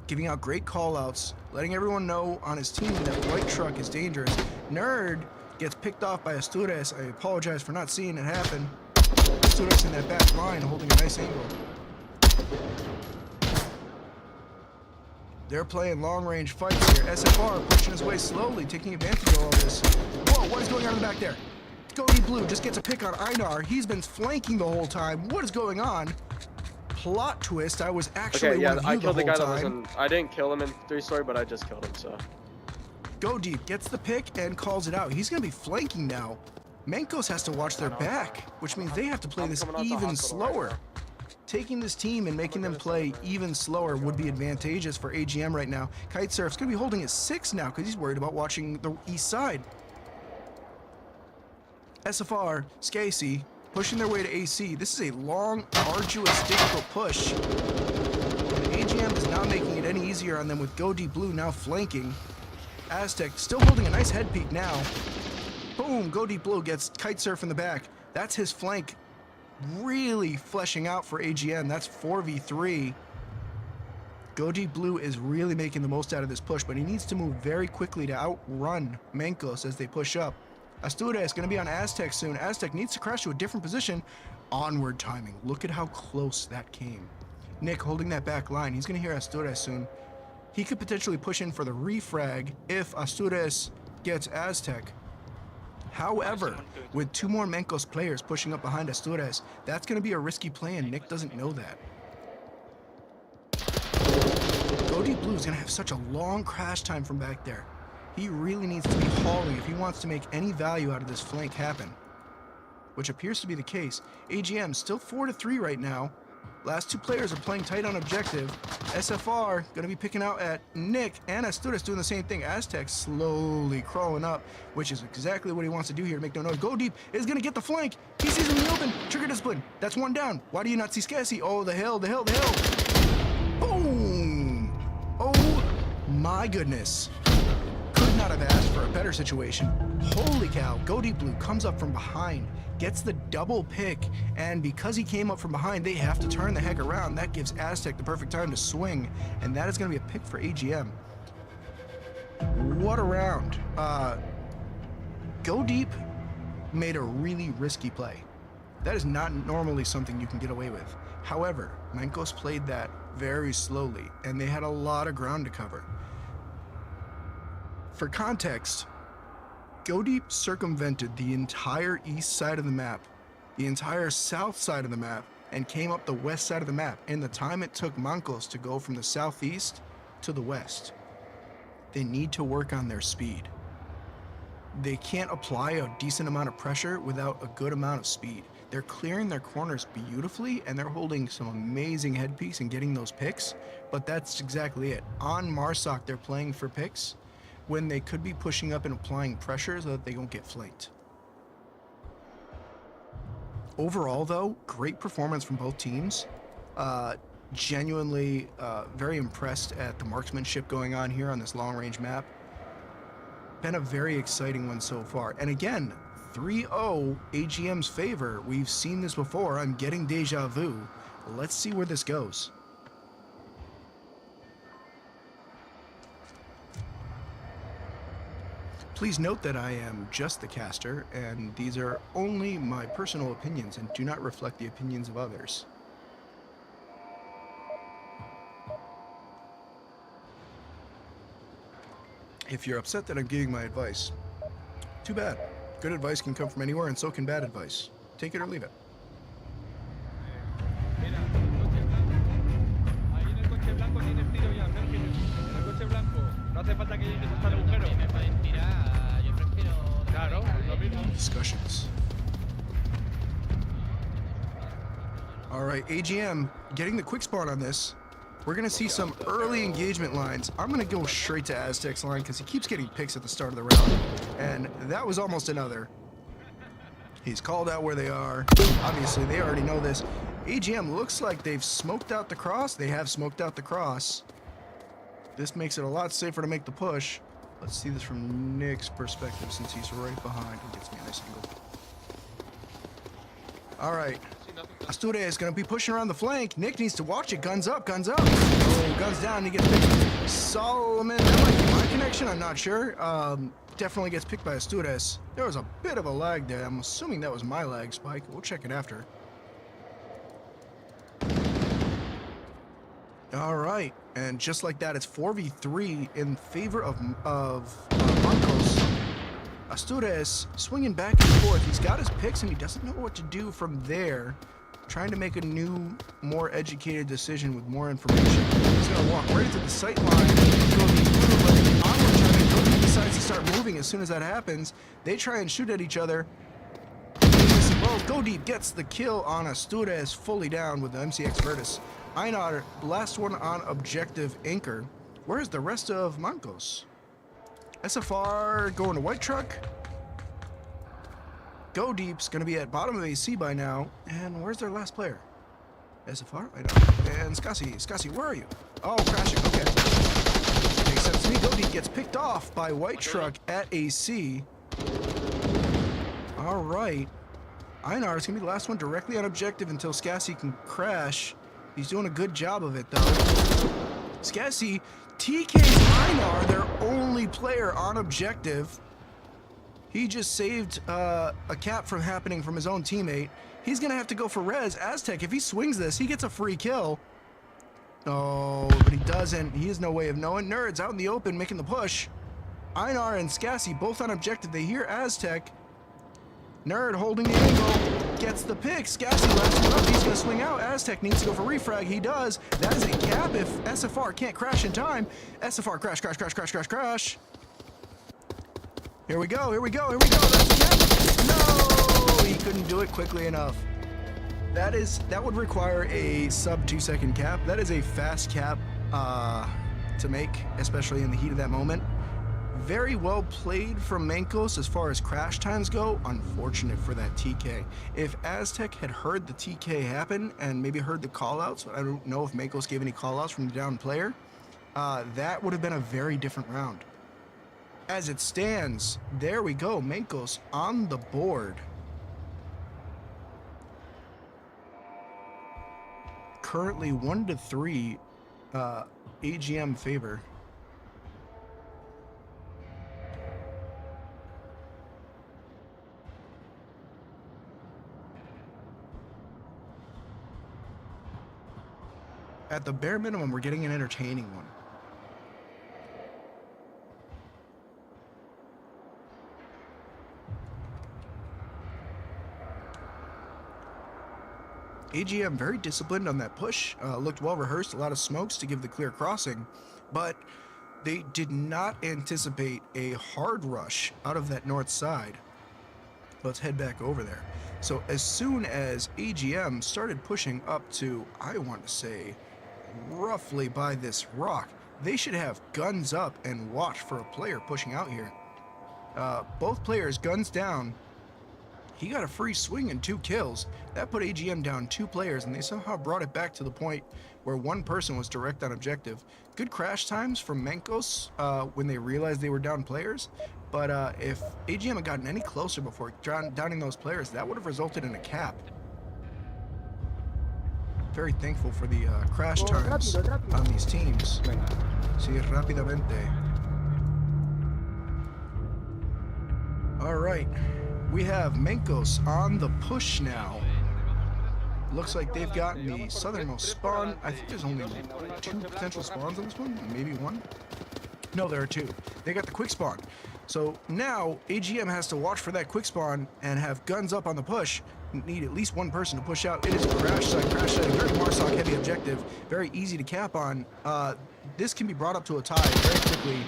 Giving out great call-outs, letting everyone know on his team that white truck is dangerous. Nerd gets picked off by Astures. I apologize for not seeing it happen. Astures in that back line holding a nice angle. They're playing long-range fights here. SFR pushing his way slowly, taking advantage of all this. Whoa, what is going on in the back there? Cody Blue just gets a pick on Einar. He's been flanking the whole time. What is going on? Plot twist. I was actually one of you I killed the guy time. that wasn't. I didn't kill him in 3-story, but I just killed him, so. Go Deep gets the pick and calls it out. He's going to be flanking now. Mancos has to watch their back, which means they have to play this even slower. Taking this team and making them play even slower would be advantageous for AGM right now. Kitesurf's going to be holding at 6 now because he's worried about watching the east side. SFR, Skacey, pushing their way to AC. This is a long, arduous, difficult push. And AGM is not making it any easier on them with Go Deep Blue now flanking. Aztec still holding a nice head peek now. Boom, Go Deep Blue gets Kitesurf in the back. That's his flank really fleshing out for AGM. That's 4v3. Go Deep Blue is really making the most out of this push, but he needs to move very quickly to outrun Mancos as they push up. Astures is going to be on Aztec soon. Aztec needs to crash to a different position. Onward timing. Look at how close that came. Nick holding that back line. He's going to hear Astures soon. He could potentially push in for the refrag if Astures gets Aztec. However, with 2 more Mancos players pushing up behind Astures, that's going to be a risky play, and Nick doesn't know that. Go Deep Blue is going to have such a long crash time from back there. He really needs to be hauling if he wants to make any value out of this flank happen, which appears to be the case. AGM still 4-3 right now. Last two players are playing tight on objective. SFR going to be picking out at Nick, and Astudis doing the same thing. Aztec slowly crawling up, which is exactly what he wants to do here to make no noise. Go Deep is going to get the flank. He sees him in the open. Trigger discipline. That's one down. Why do you not see Scassi? Oh, the hell. Boom! Oh my goodness. Could not have asked for a better situation. Holy cow. Go Deep Blue comes up from behind, gets the double pick, and because he came up from behind, they have to turn the heck around. That gives Aztec the perfect time to swing, and that is going to be a pick for AGM. What a round. Go Deep made a really risky play. That is not normally something you can get away with. However, Mancos played that very slowly, and they had a lot of ground to cover. For context, Go Deep circumvented the entire east side of the map, the entire south side of the map, and came up the west side of the map in the time it took Mancos to go from the southeast to the west. They need to work on their speed. They can't apply a decent amount of pressure without a good amount of speed. They're clearing their corners beautifully, and they're holding some amazing headpiece and getting those picks, but that's exactly it. On Marsoc, they're playing for picks when they could be pushing up and applying pressure so that they don't get flanked. Overall, though, great performance from both teams. Genuinely very impressed at the marksmanship going on here on this long-range map. Been a very exciting one so far. And again, 3-0 AGM's favor. We've seen this before. I'm getting deja vu. Let's see where this goes. Please note that I am just the caster, and these are only my personal opinions and do not reflect the opinions of others. If you're upset that I'm giving my advice, too bad. Good advice can come from anywhere, and so can bad advice. Take it or leave it. Discussions. Alright, AGM getting the quick spawn on this. We're going to see some early engagement lines. I'm going to go straight to Aztec's line because he keeps getting picks at the start of the round. And that was almost another. He's called out where they are. Obviously, they already know this. AGM looks like they've smoked out the cross. They have smoked out the cross. This makes it a lot safer to make the push. Let's see this from Nick's perspective since he's right behind. He gets me a nice angle. Alright. Astude is going to be pushing around the flank. Nick needs to watch it. Guns up, guns up. Oh, guns down. He gets picked. Solomon, that might be my connection. I'm not sure. Definitely gets picked by Astudes. There was a bit of a lag there. I'm assuming that was my lag spike. We'll check it after. Alright. And just like that, it's 4v3 in favor of Mancos. Astudes swinging back and forth. He's got his picks and he doesn't know what to do from there. Trying to make a new, more educated decision with more information. He's going to walk right into the sight line. He decides to start moving as soon as that happens. They try and shoot at each other. Go Deep gets the kill on Astudes, fully down with the MCX Virtus. Einar, last one on objective anchor. Where's the rest of Mancos? SFR going to white truck. Go Deep's going to be at bottom of AC by now. And where's their last player? SFR? I know. And Scassi. Scassi, where are you? Oh, crashing. Okay. Makes sense to me. Go Deep gets picked off by white truck at AC. All right. Einar is going to be the last one directly on objective until Scassi can crash. He's doing a good job of it, though. Scassi TK's Einar, their only player on objective. He just saved a cap from happening from his own teammate. He's going to have to go for res. Aztec, if he swings this, he gets a free kill. Oh, but he doesn't. He has no way of knowing. Nerds out in the open making the push. Einar and Scassi both on objective. They hear Aztec. Nerd holding the angle, gets the pick. Scassi last one up. He's going to swing out. Aztec needs to go for refrag. He does. That is a cap if SFR can't crash in time. SFR crash, crash, crash, crash, crash, crash. Here we go, here we go, here we go. That's the cap. No, he couldn't do it quickly enough. That would require a sub 2-second cap. That is a fast cap to make, especially in the heat of that moment. Very well played from Mancos as far as crash times go. Unfortunate for that TK. If Aztec had heard the TK happen and maybe heard the callouts, I don't know if Mancos gave any callouts from the down player, that would have been a very different round. As it stands, there we go. Mancos on the board. Currently 1-3 AGM favor. At the bare minimum, we're getting an entertaining one. AGM very disciplined on that push, looked well rehearsed, a lot of smokes to give the clear crossing, but they did not anticipate a hard rush out of that north side. Let's head back over there. So as soon as AGM started pushing up to, I want to say, roughly by this rock, they should have guns up and watch for a player pushing out here. Both players guns down. He got a free swing and 2 kills. That put AGM down 2 players, and they somehow brought it back to the point where one person was direct on objective. Good crash times from Mancos when they realized they were down players, but if AGM had gotten any closer before downing those players, that would have resulted in a cap. Very thankful for the crash times on these teams. Sí, rápidamente. All right. We have Mancos on the push now. Looks like they've gotten the southernmost spawn. I think there's only 2 potential spawns on this one, maybe 1. No, there are 2. They got the quick spawn. So now AGM has to watch for that quick spawn and have guns up on the push. Need at least 1 person to push out. It is a crash site, very Marsoc heavy objective, very easy to cap on. This can be brought up to a tie very quickly.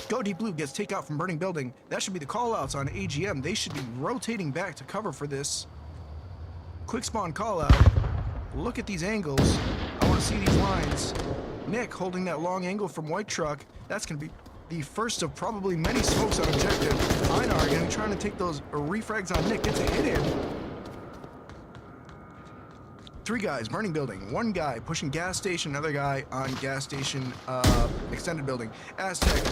Go Deep Blue gets takeout from burning building. That should be the callouts on AGM. They should be rotating back to cover for this quick spawn callout. Look at these angles. I want to see these lines. Nick holding that long angle from White Truck. That's going to be the first of probably many smokes on objective. Einar going to be trying to take those refrags on Nick. Gets a hit in. 3 guys burning building. 1 guy pushing gas station. Another guy on gas station extended building. Aztec.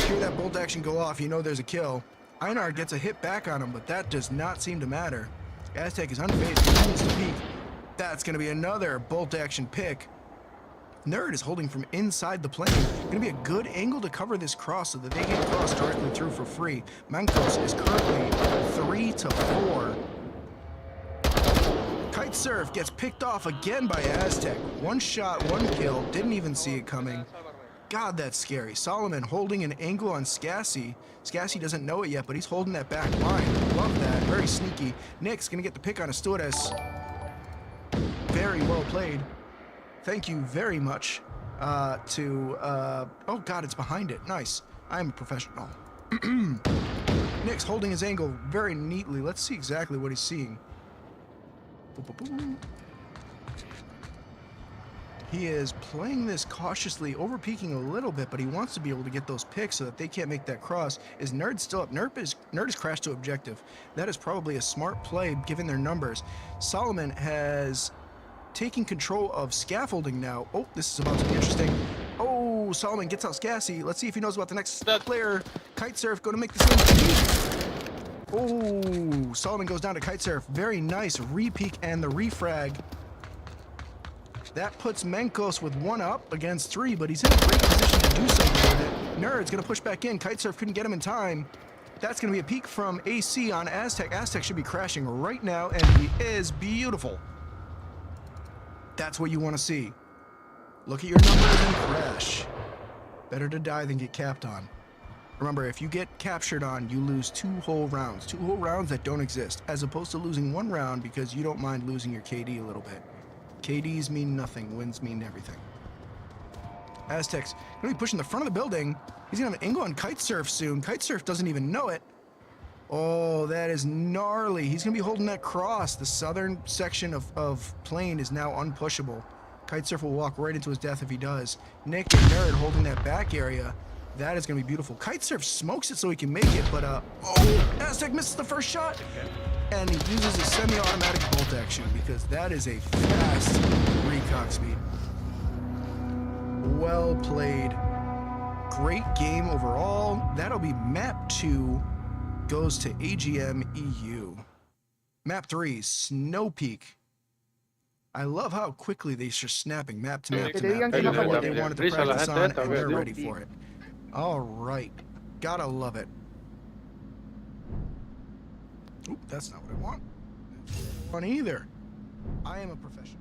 Hear that bolt action go off. You know there's a kill. Einar gets a hit back on him, but that does not seem to matter. Aztec is unfazed. He needs to peek. That's going to be another bolt action pick. Nerd is holding from inside the plane. Going to be a good angle to cover this cross so that they can cross directly through for free. Mancos is currently 3-4. Kite Surf gets picked off again by Aztec. 1 shot, 1 kill. Didn't even see it coming. God, that's scary. Solomon holding an angle on Scassi. Scassi doesn't know it yet, but he's holding that back line. Love that. Very sneaky. Nick's going to get the pick on Astures. Very well played. Thank you very much oh, God, it's behind it. Nice. I'm a professional. Nick's holding his angle very neatly. Let's see exactly what he's seeing. He is playing this cautiously, over-peeking a little bit, but he wants to be able to get those picks so that they can't make that cross. Is Nerd still up? Nerd is crashed to objective. That is probably a smart play given their numbers. Solomon has taken control of scaffolding now. Oh, this is about to be interesting. Oh, Solomon gets out Scassi. Let's see if he knows about the next player. Kite Surf going to make this one. Oh, Solomon goes down to Kite Surf. Very nice re-peek and the refrag. That puts Mancos with 1 up against 3, but he's in a great position to do something with it. Nerd's going to push back in. Kite Surf couldn't get him in time. That's going to be a peek from AC on Aztec. Aztec should be crashing right now, and he is beautiful. That's what you want to see. Look at your numbers and crash. Better to die than get capped on. Remember, if you get captured on, you lose 2 whole rounds. 2 whole rounds that don't exist, as opposed to losing 1 round because you don't mind losing your KD a little bit. KDs mean nothing, wins mean everything. Aztec's gonna be pushing the front of the building. He's gonna have an angle on Kitesurf soon. Kitesurf doesn't even know it. Oh, that is gnarly. He's gonna be holding that cross. The southern section of plane is now unpushable. Kitesurf will walk right into his death if he does. Nick and Nerd holding that back area. That is gonna be beautiful. Kitesurf smokes it so he can make it, but oh, Aztec misses the first shot. And he uses his semi-automatic bolt action because that is a fast recock speed. Well played. Great game overall. That'll be map 2 goes to AGM EU. Map 3, Snow Peak. I love how quickly they're just snapping map to map to map. They know what they wanted to practice on and they're ready for it. All right. Gotta love it. Oop, that's not what I want. That's not what I want either. I am a professional.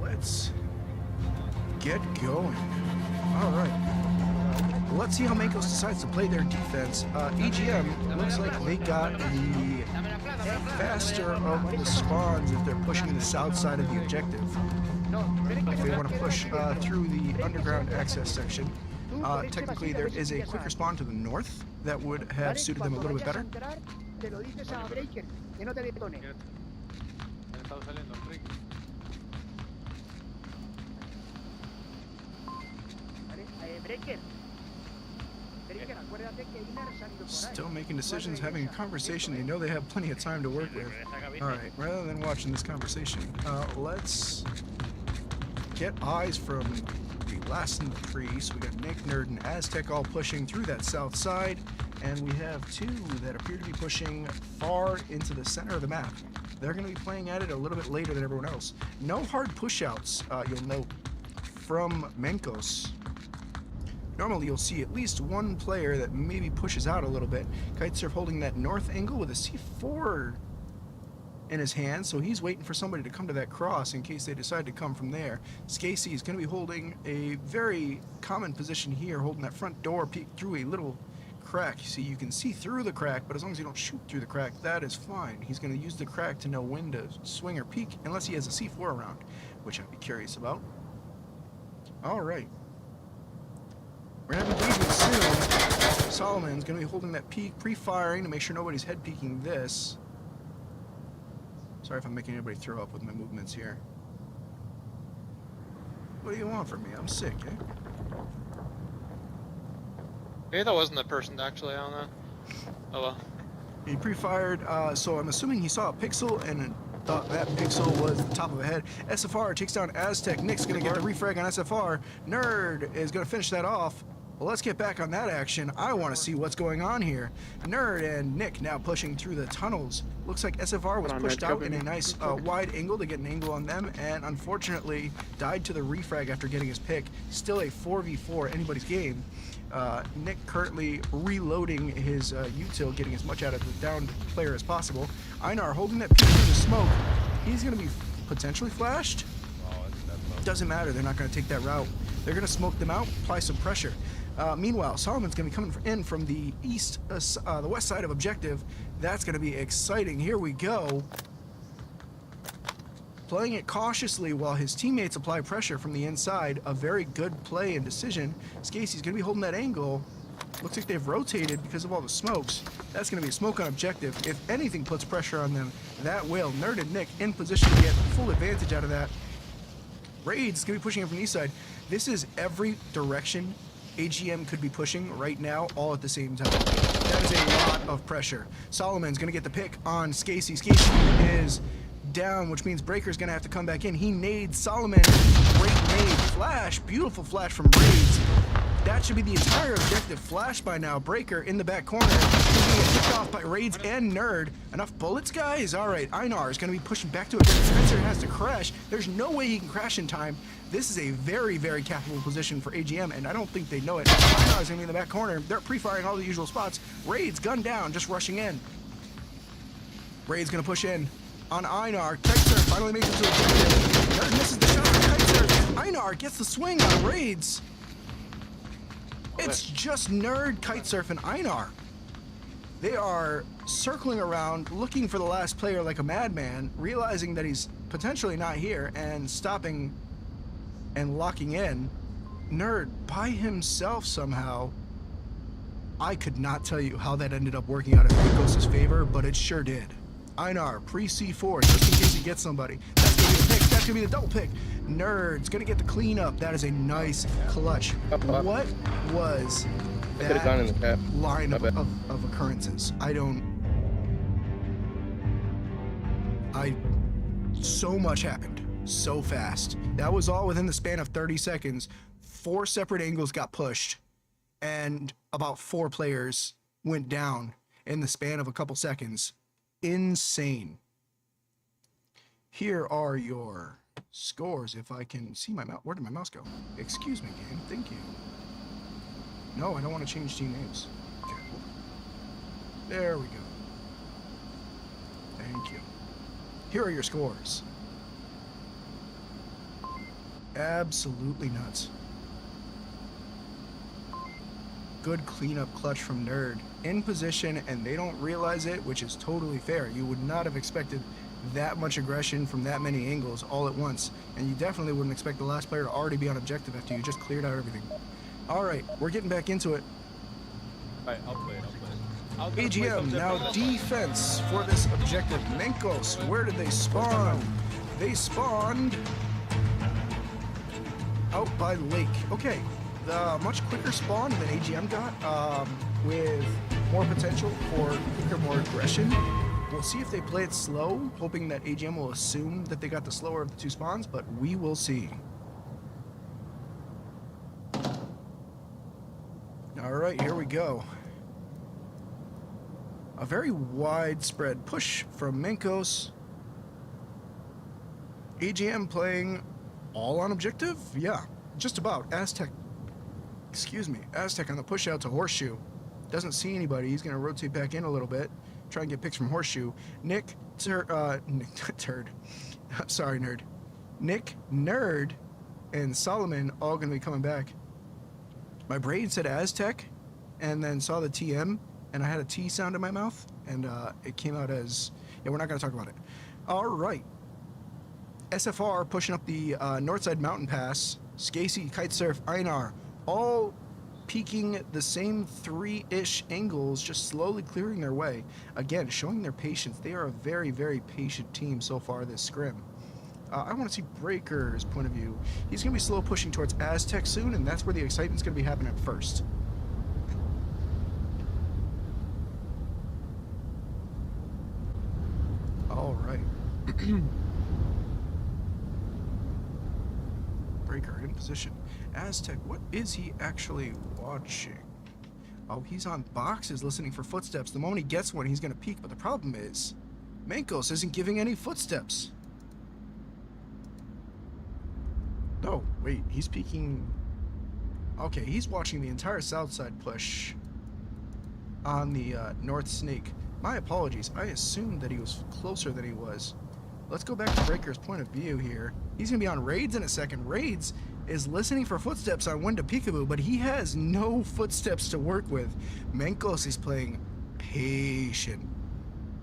Let's get going. All right. Let's see how Mancos decides to play their defense. AGM looks like they got the faster of the spawns if they're pushing the south side of the objective. If they want to push through the underground access section. Technically, there is a quicker spawn to the north that would have suited them a little bit better. Still making decisions, having a conversation. They know they have plenty of time to work with. Alright, rather than watching this conversation, let's get eyes from the last and the three. So we got Nick, Nerd, and Aztec all pushing through that south side. And we have two that appear to be pushing far into the center of the map. They're going to be playing at it a little bit later than everyone else. No hard push-outs, you'll note, from Mancos. Normally you'll see at least one player that maybe pushes out a little bit. Kitesurf holding that north angle with a C4 in his hand, so he's waiting for somebody to come to that cross in case they decide to come from there. Skacey is going to be holding a very common position here, holding that front door peek through a little crack. See, you can see through the crack, but as long as you don't shoot through the crack, that is fine. He's going to use the crack to know when to swing or peek, unless he has a C4 around, which I'd be curious about. Alright. We're going to have a briefing soon. Solomon's going to be holding that peek, pre-firing to make sure nobody's head peeking this. Sorry if I'm making anybody throw up with my movements here. What do you want from me? I'm sick, eh? Maybe that wasn't the person actually, I don't know. Oh well. He pre-fired, so I'm assuming he saw a pixel and thought that pixel was the top of a head. SFR takes down Aztec. Nick's going to get the refrag on SFR. Nerd is going to finish that off. Well, let's get back on that action. I want to see what's going on here. Nerd and Nick now pushing through the tunnels. Looks like SFR was pushed out in a nice wide angle to get an angle on them, and unfortunately died to the refrag after getting his pick. Still a 4v4 anybody's game. Nick currently reloading his util, getting as much out of the downed player as possible. Einar holding that piece through the smoke. He's going to be potentially flashed. Doesn't matter. They're not going to take that route. They're going to smoke them out, apply some pressure. Meanwhile, Solomon's going to be coming in from the east, the west side of objective. That's going to be exciting. Here we go. Playing it cautiously while his teammates apply pressure from the inside. A very good play and decision. Skacey's going to be holding that angle. Looks like they've rotated because of all the smokes. That's going to be a smoke on objective. If anything puts pressure on them, that will. Nerd and Nick in position to get full advantage out of that. Raid's going to be pushing in from the east side. This is every direction AGM could be pushing right now, all at the same time. That is a lot of pressure. Solomon's going to get the pick on Skacey. Skacey is down, which means Breaker's going to have to come back in. He nades Solomon. Great nade. Flash. Beautiful flash from Raids. That should be the entire objective flash by now. Breaker in the back corner. He's going to get picked off by Raids and Nerd. Enough bullets, guys? All right. Einar is going to be pushing back to it. Spencer has to crash. There's no way he can crash in time. This is a very, very capable position for AGM, and I don't think they know it. Einar is going to be in the back corner. They're pre-firing all the usual spots. Raids, gun down, just rushing in. Raids going to push in on Einar. Kitesurf finally makes it to objective. Nerd misses the shot on Kitesurf. Einar gets the swing on Raids. It's just Nerd, Kitesurf, and Einar. They are circling around, looking for the last player like a madman, realizing that he's potentially not here, and stopping and locking in. Nerd, by himself somehow. I could not tell you how that ended up working out in Mancos' favor, but it sure did. Einar, pre-C4, just in case he gets somebody. That's going to be the pick. That's going to be the double pick. Nerd's going to get the cleanup. That is a nice clutch. What was that line of occurrences? So much happened so fast. That was all within the span of 30 seconds. 4 separate angles got pushed, and about 4 players went down in the span of a couple seconds. Insane. Here are your scores, if I can see my mouse. Where did my mouse go? Excuse me, game. Thank you. No, I don't want to change team names. Okay. There we go. Thank you. Here are your scores. Absolutely nuts. Good cleanup clutch from Nerd. In position, and they don't realize it, which is totally fair. You would not have expected that much aggression from that many angles all at once, and you definitely wouldn't expect the last player to already be on objective after you just cleared out everything. Alright, we're getting back into it. Alright, I'll play it. AGM, now defense for this objective. Mancos, where did they spawn? They spawned out by the lake. Okay, much quicker spawn than AGM got, with more potential for quicker, more aggression. We'll see if they play it slow, hoping that AGM will assume that they got the slower of the two spawns, but we will see. Alright, here we go. A very widespread push from Mancos. AGM playing all on objective? Yeah, just about. Aztec on the push out to Horseshoe. Doesn't see anybody. He's going to rotate back in a little bit. Try and get picks from Horseshoe. Nick, sorry, Nerd. Nick, Nerd, and Solomon all going to be coming back. My brain said Aztec, and then saw the TM, and I had a T sound in my mouth, and it came out as... Yeah, we're not going to talk about it. All right. SFR pushing up the Northside Mountain Pass. Skacey, Kitesurf, Einar, all peaking the same 3-ish angles, just slowly clearing their way. Again, showing their patience. They are a very, very patient team so far this scrim. I want to see Breaker's point of view. He's going to be slow pushing towards Aztec soon, and that's where the excitement's going to be happening first. All right. Breaker in position. Aztec, what is he actually watching? Oh, he's on boxes listening for footsteps. The moment he gets one, he's going to peek, but the problem is Mancos isn't giving any footsteps. Oh, wait, he's peeking. Okay, he's watching the entire south side push on the North Snake. My apologies, I assumed that he was closer than he was. Let's go back to Breaker's point of view here. He's going to be on Raids in a second. Raids is listening for footsteps on Winda Peekaboo, but he has no footsteps to work with. Mancos is playing patient.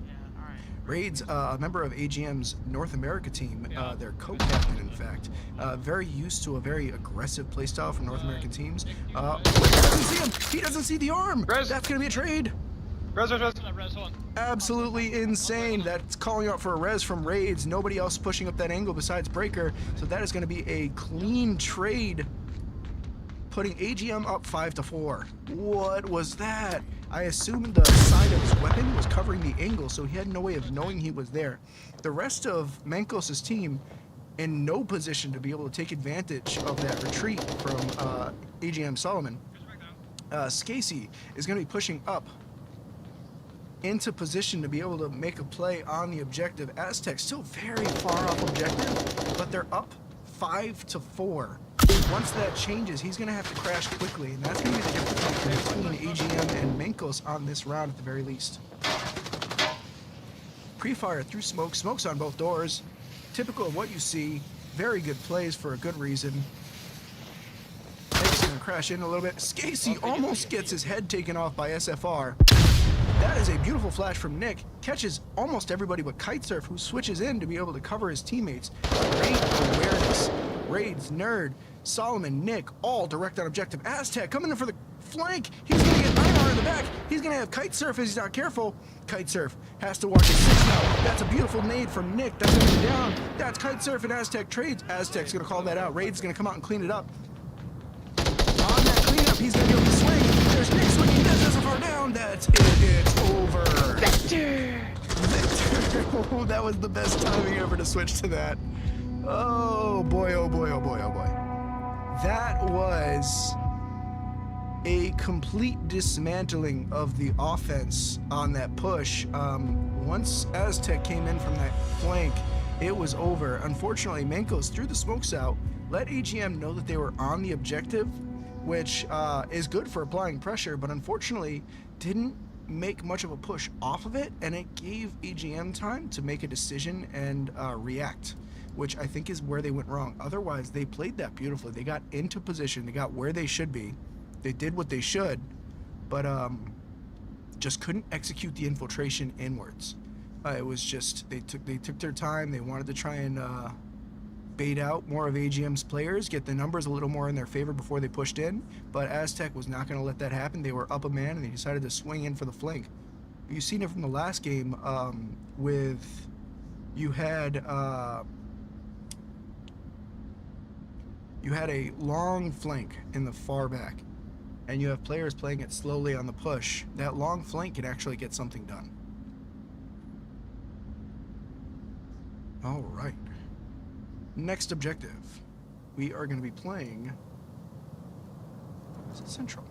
Yeah, all right. Raids, a member of AGM's North America team, their co-captain, in fact, very used to a very aggressive playstyle from North American teams. He doesn't see him. He doesn't see the arm. Res. That's going to be a trade. Res. Absolutely insane. That's calling out for a res from Raids. Nobody else pushing up that angle besides Breaker. So that is going to be a clean trade, putting AGM up 5-4. What was that? I assumed the side of his weapon was covering the angle, so he had no way of knowing he was there. The rest of Mancos' team in no position to be able to take advantage of that retreat from AGM Solomon. Skacey is going to be pushing up into position to be able to make a play on the objective. Aztec still very far off objective, but they're up 5-4. Once that changes, he's going to have to crash quickly, and that's going to be the difference between AGM and Mancos on this round at the very least. Pre-fire through smoke. Smoke's on both doors. Typical of what you see. Very good plays for a good reason. Nick's going to crash in a little bit. Skacey almost gets his head taken off by SFR. That is a beautiful flash from Nick. Catches almost everybody but Kitesurf, who switches in to be able to cover his teammates. Great awareness. Raids, Nerd, Solomon, Nick, all direct on objective. Aztec coming in for the flank. He's going to get Einar in the back. He's going to have Kitesurf if he's not careful. Kitesurf has to watch his 6 now. That's a beautiful nade from Nick. That's going to be down. That's Kitesurf and Aztec trades. Aztec's going to call that out. Raid's going to come out and clean it up. On that cleanup, he's going to be able to swing. There's Nick swinging. That's SFR down. That's it. It's over. Victor! Oh, that was the best timing ever to switch to that. Oh boy, oh boy, oh boy, oh boy. That was a complete dismantling of the offense on that push. Once Aztec came in from that flank, it was over. Unfortunately, Mancos threw the smokes out, let AGM know that they were on the objective, which is good for applying pressure, but unfortunately didn't make much of a push off of it, and it gave AGM time to make a decision and react, which I think is where they went wrong. Otherwise, they played that beautifully. They got into position. They got where they should be. They did what they should, but just couldn't execute the infiltration inwards. It was just, they took their time. They wanted to try and bait out more of AGM's players, get the numbers a little more in their favor before they pushed in, but Aztec was not going to let that happen. They were up a man, and they decided to swing in for the flank. You've seen it from the last game you had You had a long flank in the far back, and you have players playing it slowly on the push. That long flank can actually get something done. All right. Next objective. We are going to be playing... Is it Central?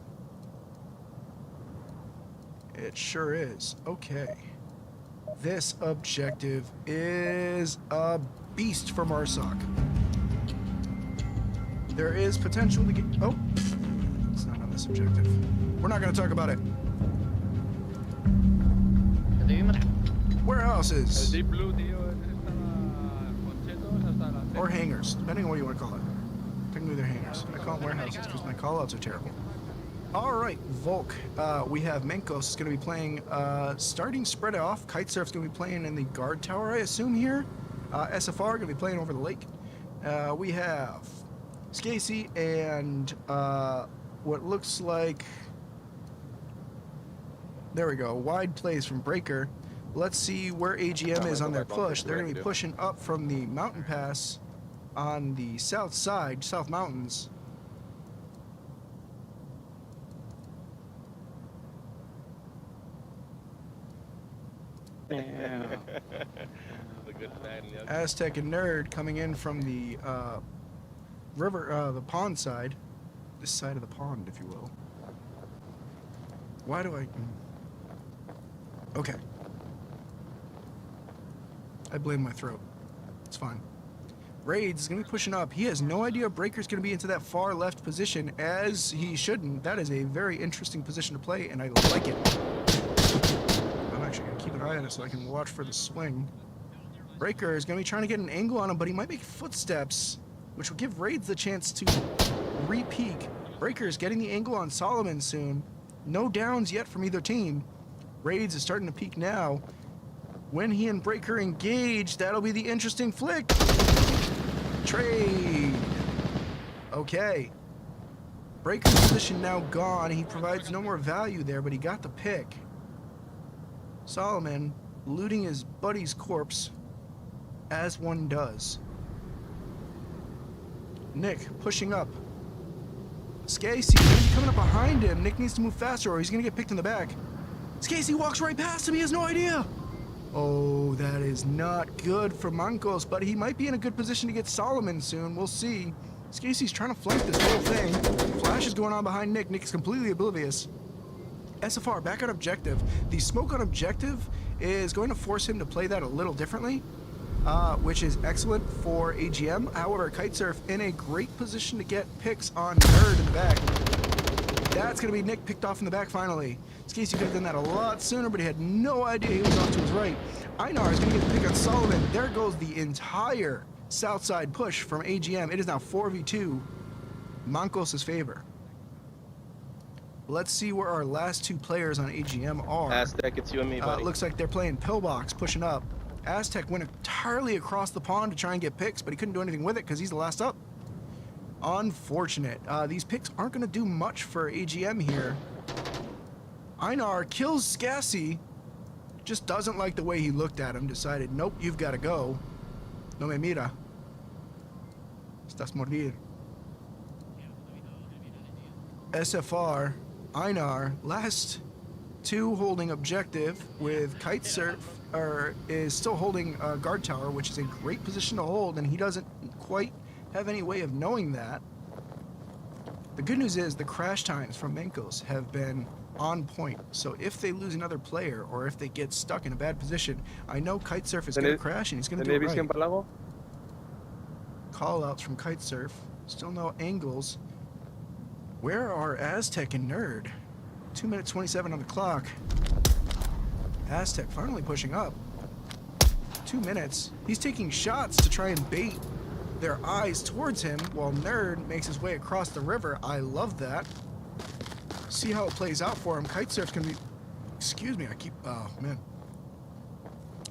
It sure is. Okay. This objective is a beast from Arsoc. There is potential to get... Oh! It's not on this objective. We're not going to talk about it. Warehouses. Deep Blue, tío, estaba con chetos hasta la... Or hangars, depending on what you want to call it. Technically they're hangars. I call them warehouses because my callouts are terrible. Alright, Volk. We have Mancos is going to be playing, starting spread off. Kitesurf's going to be playing in the guard tower, I assume, here. SFR going to be playing over the lake. We have Scasey and what looks like... There we go. Wide plays from Breaker. Let's see where AGM is on their push. They're going to be pushing up from the mountain pass on the south side, South Mountains. The good man, yeah. Aztec and Nerd coming in from the river, the pond side. This side of the pond, if you will. Why do I... Okay. I blame my throat. It's fine. Raids is going to be pushing up. He has no idea Breaker's going to be into that far left position, as he shouldn't. That is a very interesting position to play, and I like it. I'm actually going to keep an eye on it so I can watch for the swing. Breaker is going to be trying to get an angle on him, but he might make footsteps, which will give Raids the chance to re-peek. Breaker is getting the angle on Solomon soon. No downs yet from either team. Raids is starting to peek now. When he and Breaker engage, that'll be the interesting flick. Trade. Okay. Breaker's position now gone. He provides no more value there, but he got the pick. Solomon looting his buddy's corpse, as one does. Nick pushing up. Scasey coming up behind him. Nick needs to move faster or he's going to get picked in the back. Scasey walks right past him. He has no idea. Oh, that is not good for Mancos, but he might be in a good position to get Solomon soon. We'll see. Scasey's trying to flank this whole thing. Flash is going on behind Nick. Nick's completely oblivious. SFR back on objective. The smoke on objective is going to force him to play that a little differently, which is excellent for AGM. However, Kitesurf in a great position to get picks on Nerd in the back. That's going to be Nick picked off in the back finally. Scasey could have done that a lot sooner, but he had no idea he was off to his right. Einar is going to get the pick on Solomon. There goes the entire south side push from AGM. It is now 4v2. Mancos' favor. Let's see where our last two players on AGM are. Aztec, it's you and me, buddy. Looks like they're playing Pillbox, pushing up. Aztec went entirely across the pond to try and get picks, but he couldn't do anything with it because he's the last up. Unfortunate. These picks aren't going to do much for AGM here. Einar kills Scasey. Just doesn't like the way he looked at him. Decided, nope, you've got to go. No me mira. Estás morir. SFR, Einar, last two holding objective with Kitesurf, is still holding guard tower, which is a great position to hold, and he doesn't quite have any way of knowing that. The good news is the crash times from Mancos have been on point, so if they lose another player or if they get stuck in a bad position, I know Kitesurf is going to crash and he's going to do it right. Call outs from Kitesurf, still no angles. Where are Aztec and Nerd? 2 minutes 27 on the clock. Aztec finally pushing up. 2 minutes. He's taking shots to try and bait their eyes towards him while Nerd makes his way across the river. I love that. See how it plays out for him. Kitesurf's gonna be... Excuse me, oh, man.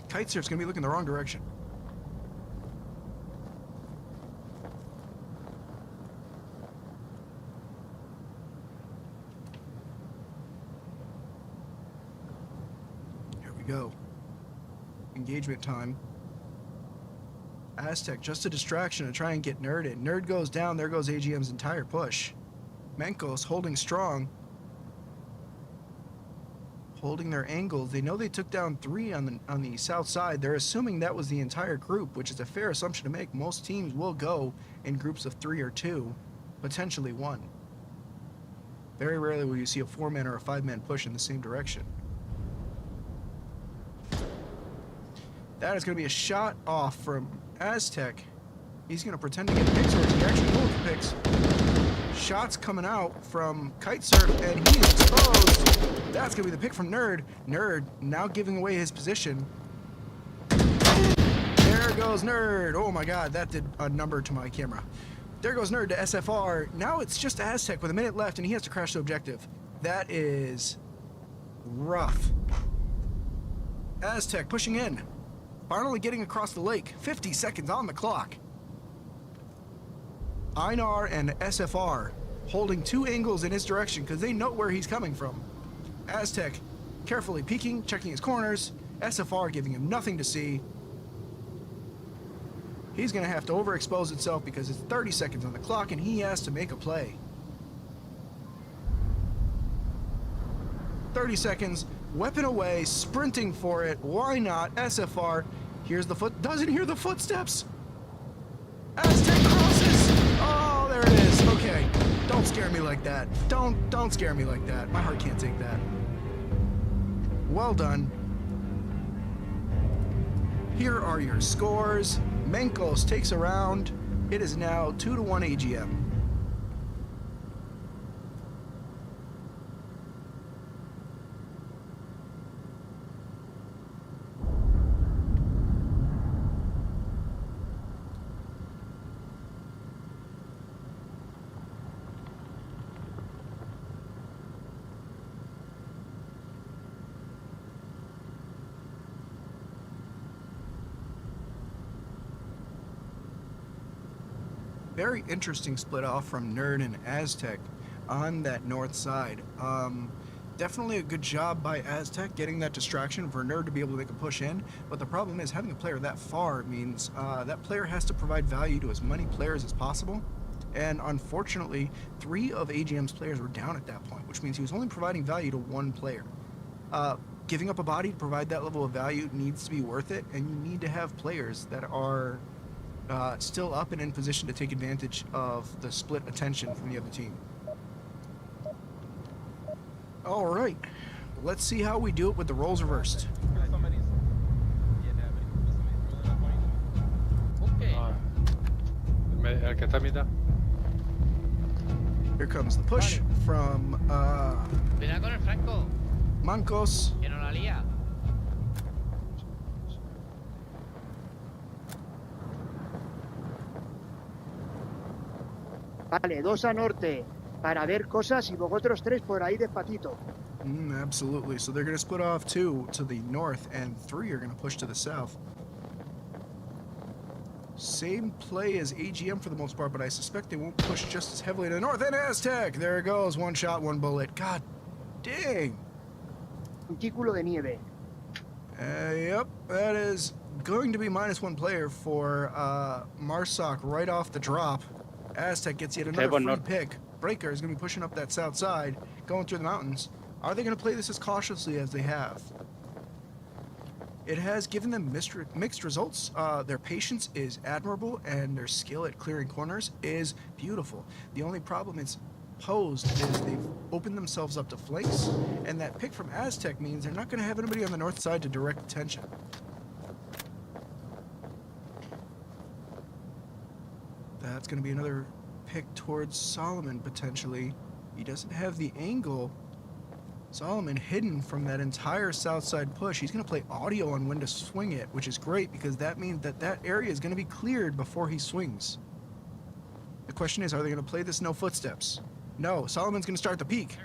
Kitesurf's gonna be looking the wrong direction. Here we go. Engagement time. Aztec, just a distraction to try and get Nerd in. Nerd goes down, there goes AGM's entire push. Mancos holding strong. Holding their angles. They know they took down 3 on the south side. They're assuming that was the entire group, which is a fair assumption to make. Most teams will go in groups of 3 or 2, potentially 1. Very rarely will you see a 4-man or a 5-man push in the same direction. That is going to be a shot off from Aztec. He's going to pretend to get picks, or he actually will get picks. Shots coming out from Kite Surf, and he is exposed. That's going to be the pick from Nerd. Nerd now giving away his position. There goes Nerd. Oh my god, that did a number to my camera. There goes Nerd to SFR. Now it's just Aztec with a minute left, and he has to crash the objective. That is rough. Aztec pushing in. Finally getting across the lake. 50 seconds on the clock. Einar and SFR holding 2 angles in his direction because they know where he's coming from. Aztec carefully peeking, checking his corners. SFR giving him nothing to see. He's going to have to overexpose himself because it's 30 seconds on the clock and he has to make a play. 30 seconds, weapon away, sprinting for it. Why not? SFR hears the foot, doesn't hear the footsteps. Aztec crosses. Oh, there it is. Okay, don't scare me like that. Don't scare me like that. My heart can't take that. Well done. Here are your scores. Mancos takes a round. It is now 2-1 AGM. Very interesting split off from Nerd and Aztec on that north side. Definitely a good job by Aztec getting that distraction for Nerd to be able to make a push in, but the problem is having a player that far means that player has to provide value to as many players as possible, and unfortunately 3 of AGM's players were down at that point, which means he was only providing value to 1 player. Giving up a body to provide that level of value needs to be worth it, and you need to have players that are still up and in position to take advantage of the split attention from the other team. All right, let's see how we do it with the roles reversed. Okay. Here comes the push from Cuidado con el Franco, Mancos. que no la lía. Vale, 2 a norte para ver cosas y vosotros 3 por ahí despacito. Absolutely. So they're going to split off 2 to the north and 3 are going to push to the south. Same play as AGM for the most part, but I suspect they won't push just as heavily to the north. And Aztec! There it goes. 1 shot, 1 bullet. God dang. Montículo de nieve. Yep, that is going to be -1 player for Marsoc right off the drop. Aztec gets yet another free pick. Breaker is going to be pushing up that south side, going through the mountains. Are they going to play this as cautiously as they have? It has given them mixed results. Their patience is admirable, and their skill at clearing corners is beautiful. The only problem it's posed is they've opened themselves up to flanks, and that pick from Aztec means they're not going to have anybody on the north side to direct attention. That's going to be another pick towards Solomon, potentially. He doesn't have the angle. Solomon hidden from that entire south side push. He's going to play audio on when to swing it, which is great because that means that that area is going to be cleared before he swings. The question is, are they going to play this no footsteps? No, Solomon's going to start the peak.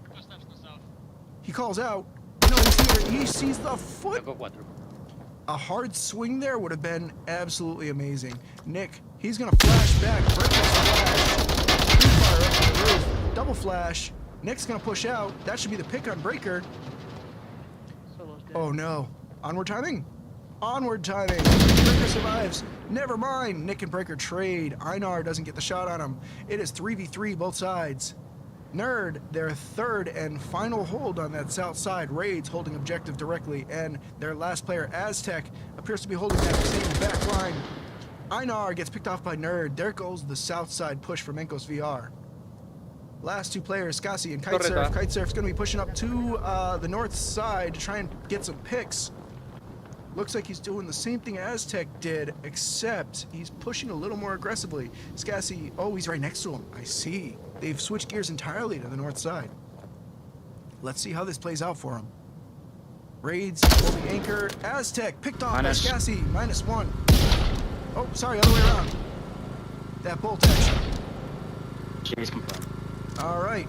He calls out. No, he's here. He sees the foot. A hard swing there would have been absolutely amazing. Nick, he's going to flash back. Breaker's flash. Fire up to the roof. Double flash. Nick's going to push out. That should be the pick on Breaker. Oh no. Onward timing. Onward timing. Breaker survives. Never mind. Nick and Breaker trade. Einar doesn't get the shot on him. It is 3v3 both sides. Nerd, their third and final hold on that south side. Raids holding objective directly, and their last player, Aztec, appears to be holding that same back line. Einar gets picked off by Nerd. There goes the south side push for Mancos VR. Last two players, Scassi and Kitesurf. Kitesurf's going to be pushing up to the north side to try and get some picks. Looks like he's doing the same thing Aztec did, except he's pushing a little more aggressively. Scassi, oh, he's right next to him. I see. They've switched gears entirely to the north side. Let's see how this plays out for him. Raids, holding anchor. Aztec picked off by Scassi, -1. Oh, sorry, other way around. That bolt action. Chase confirmed. All right.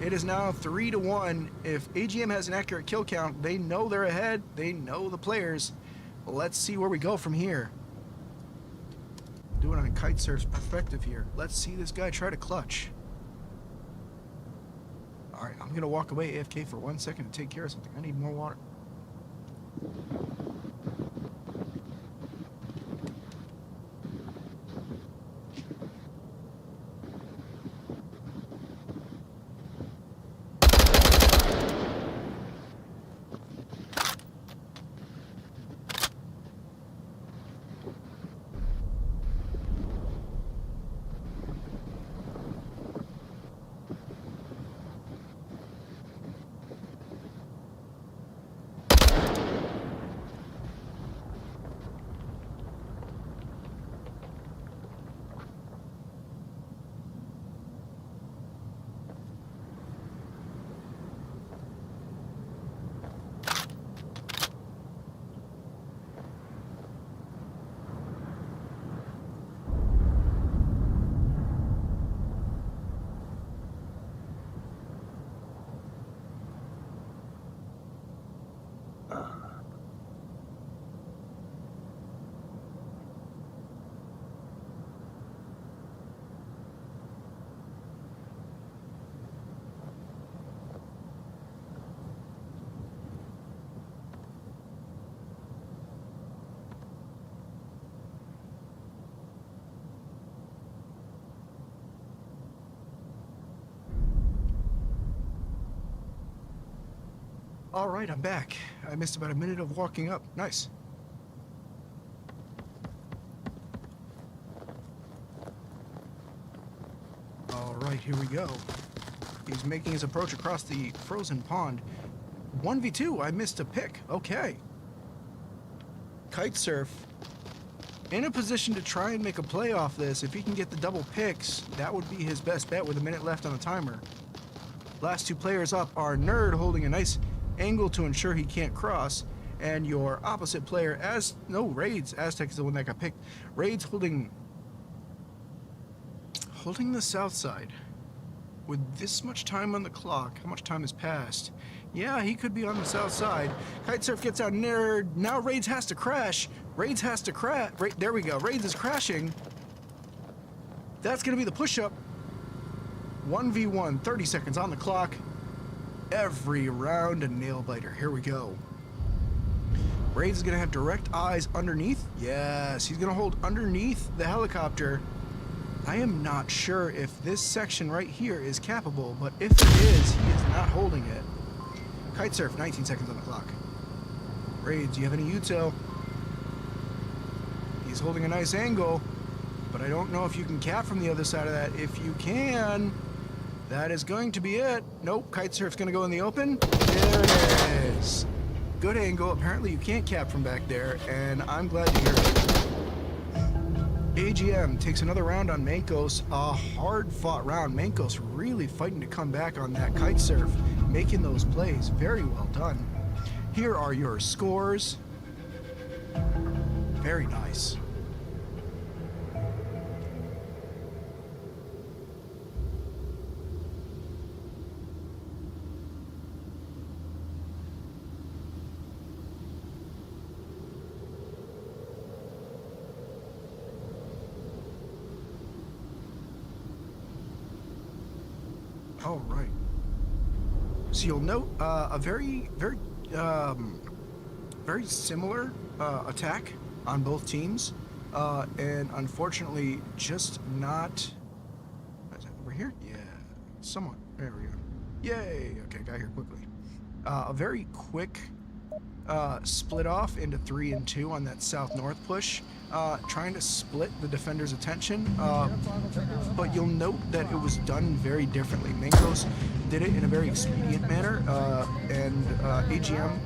It is now 3-1. If AGM has an accurate kill count, they know they're ahead. They know the players. Let's see where we go from here. Doing it on Kitesurf's perspective here. Let's see this guy try to clutch. All right, I'm going to walk away AFK for 1 second to take care of something. I need more water. All right, I'm back. I missed about a minute of walking up. Nice. All right, here we go. He's making his approach across the frozen pond. 1v2, I missed a pick. Okay. Kitesurf in a position to try and make a play off this. If he can get the double picks, that would be his best bet with a minute left on the timer. Last two players up are Nerd holding a nice angle to ensure he can't cross, and your opposite player, Raids, Aztec is the one that got picked. Raids holding the south side. With this much time on the clock, how much time has passed? Yeah, he could be on the south side. Kitesurf gets out. Nerd. Now Raids has to crash. Raids has to crash. There we go. Raids is crashing. That's going to be the push-up. 1v1, 30 seconds on the clock. Every round a nail-biter. Here we go. Raids is going to have direct eyes underneath. Yes, he's going to hold underneath the helicopter. I am not sure if this section right here is cappable, but if it is, he is not holding it. Kitesurf, 19 seconds on the clock. Raids, do you have any util? He's holding a nice angle, but I don't know if you can cap from the other side of that. If you can, that is going to be it. Nope, Kitesurf's going to go in the open. There it is. Good angle. Apparently you can't cap from back there, and I'm glad to hear it. AGM takes another round on Mancos. A hard-fought round. Mancos really fighting to come back on that Kitesurf, making those plays. Very well done. Here are your scores. Very nice. All right. So you'll note a very very similar attack on both teams, and unfortunately, just not. We're here? Yeah, somewhat. There we go. Yay! Okay, got here quickly. A very quick split off into 3 and 2 on that south-north push, trying to split the defender's attention, but you'll note that it was done very differently. Mancos did it in a very expedient manner, and AGM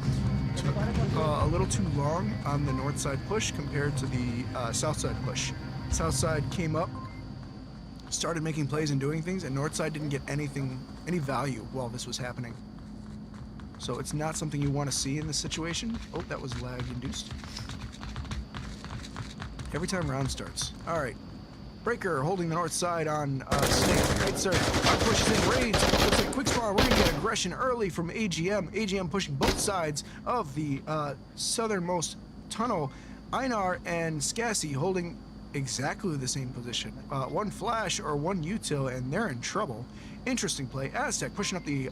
took a little too long on the north side push compared to the south side push. South side came up, started making plays and doing things, and north side didn't get any value while this was happening. So it's not something you want to see in this situation. Oh, that was lag induced. Every time round starts. All right. Breaker holding the north side on Snake. Right, sir. Pushes in raids. Looks like quick spawn. We're going to get aggression early from AGM. AGM pushing both sides of the southernmost tunnel. Einar and Scassi holding exactly the same position. One flash or one util, and they're in trouble. Interesting play. Aztec pushing up the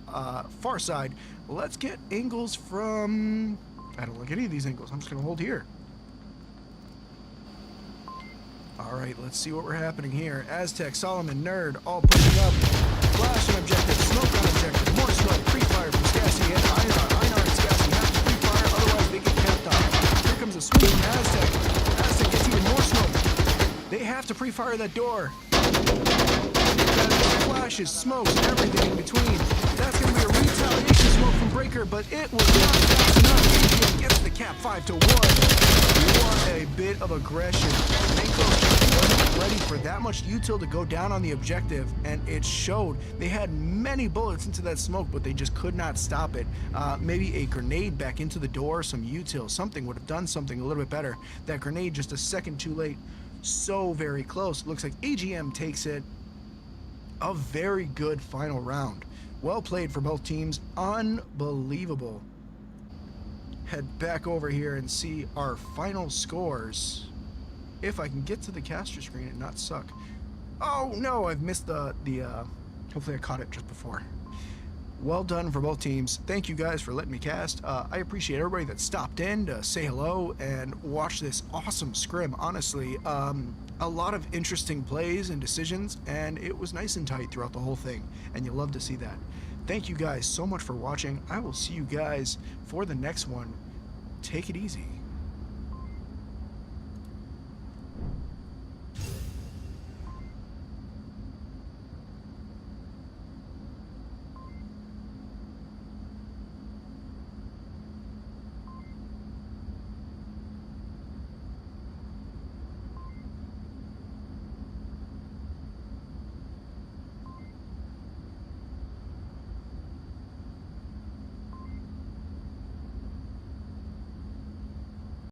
far side. Let's get angles from... I don't like any of these angles. I'm just going to hold here. All right, let's see what we're happening here. Aztec, Solomon, Nerd, all pushing up. Flash on objective, smoke on objective, more smoke, pre-fire from Scassi and Einar. Einar and Scassi have to pre-fire, otherwise they get capped off. Here comes a swoop from Aztec. Aztec gets even more smoke. They have to pre-fire that door. Flashes, smokes, everything in between. That's going to be a retaliation smoke from Breaker, but it was not fast enough. AGM gets the cap 5-1. What a bit of aggression. Mancos wasn't ready for that much util to go down on the objective, and it showed. They had many bullets into that smoke, but they just could not stop it. Maybe a grenade back into the door, some util, something would have done something a little bit better. That grenade just a second too late. So very close. Looks like AGM takes it. A very good final round. Well played for both teams. Unbelievable. Head back over here and see our final scores. If I can get to the caster screen and not suck. Oh no, I've missed the hopefully I caught it just before. Well done for both teams. Thank you guys for letting me cast. I appreciate everybody that stopped in to say hello and watch this awesome scrim. Honestly, a lot of interesting plays and decisions, and it was nice and tight throughout the whole thing, and you'll love to see that. Thank you guys so much for watching. I will see you guys for the next one. Take it easy.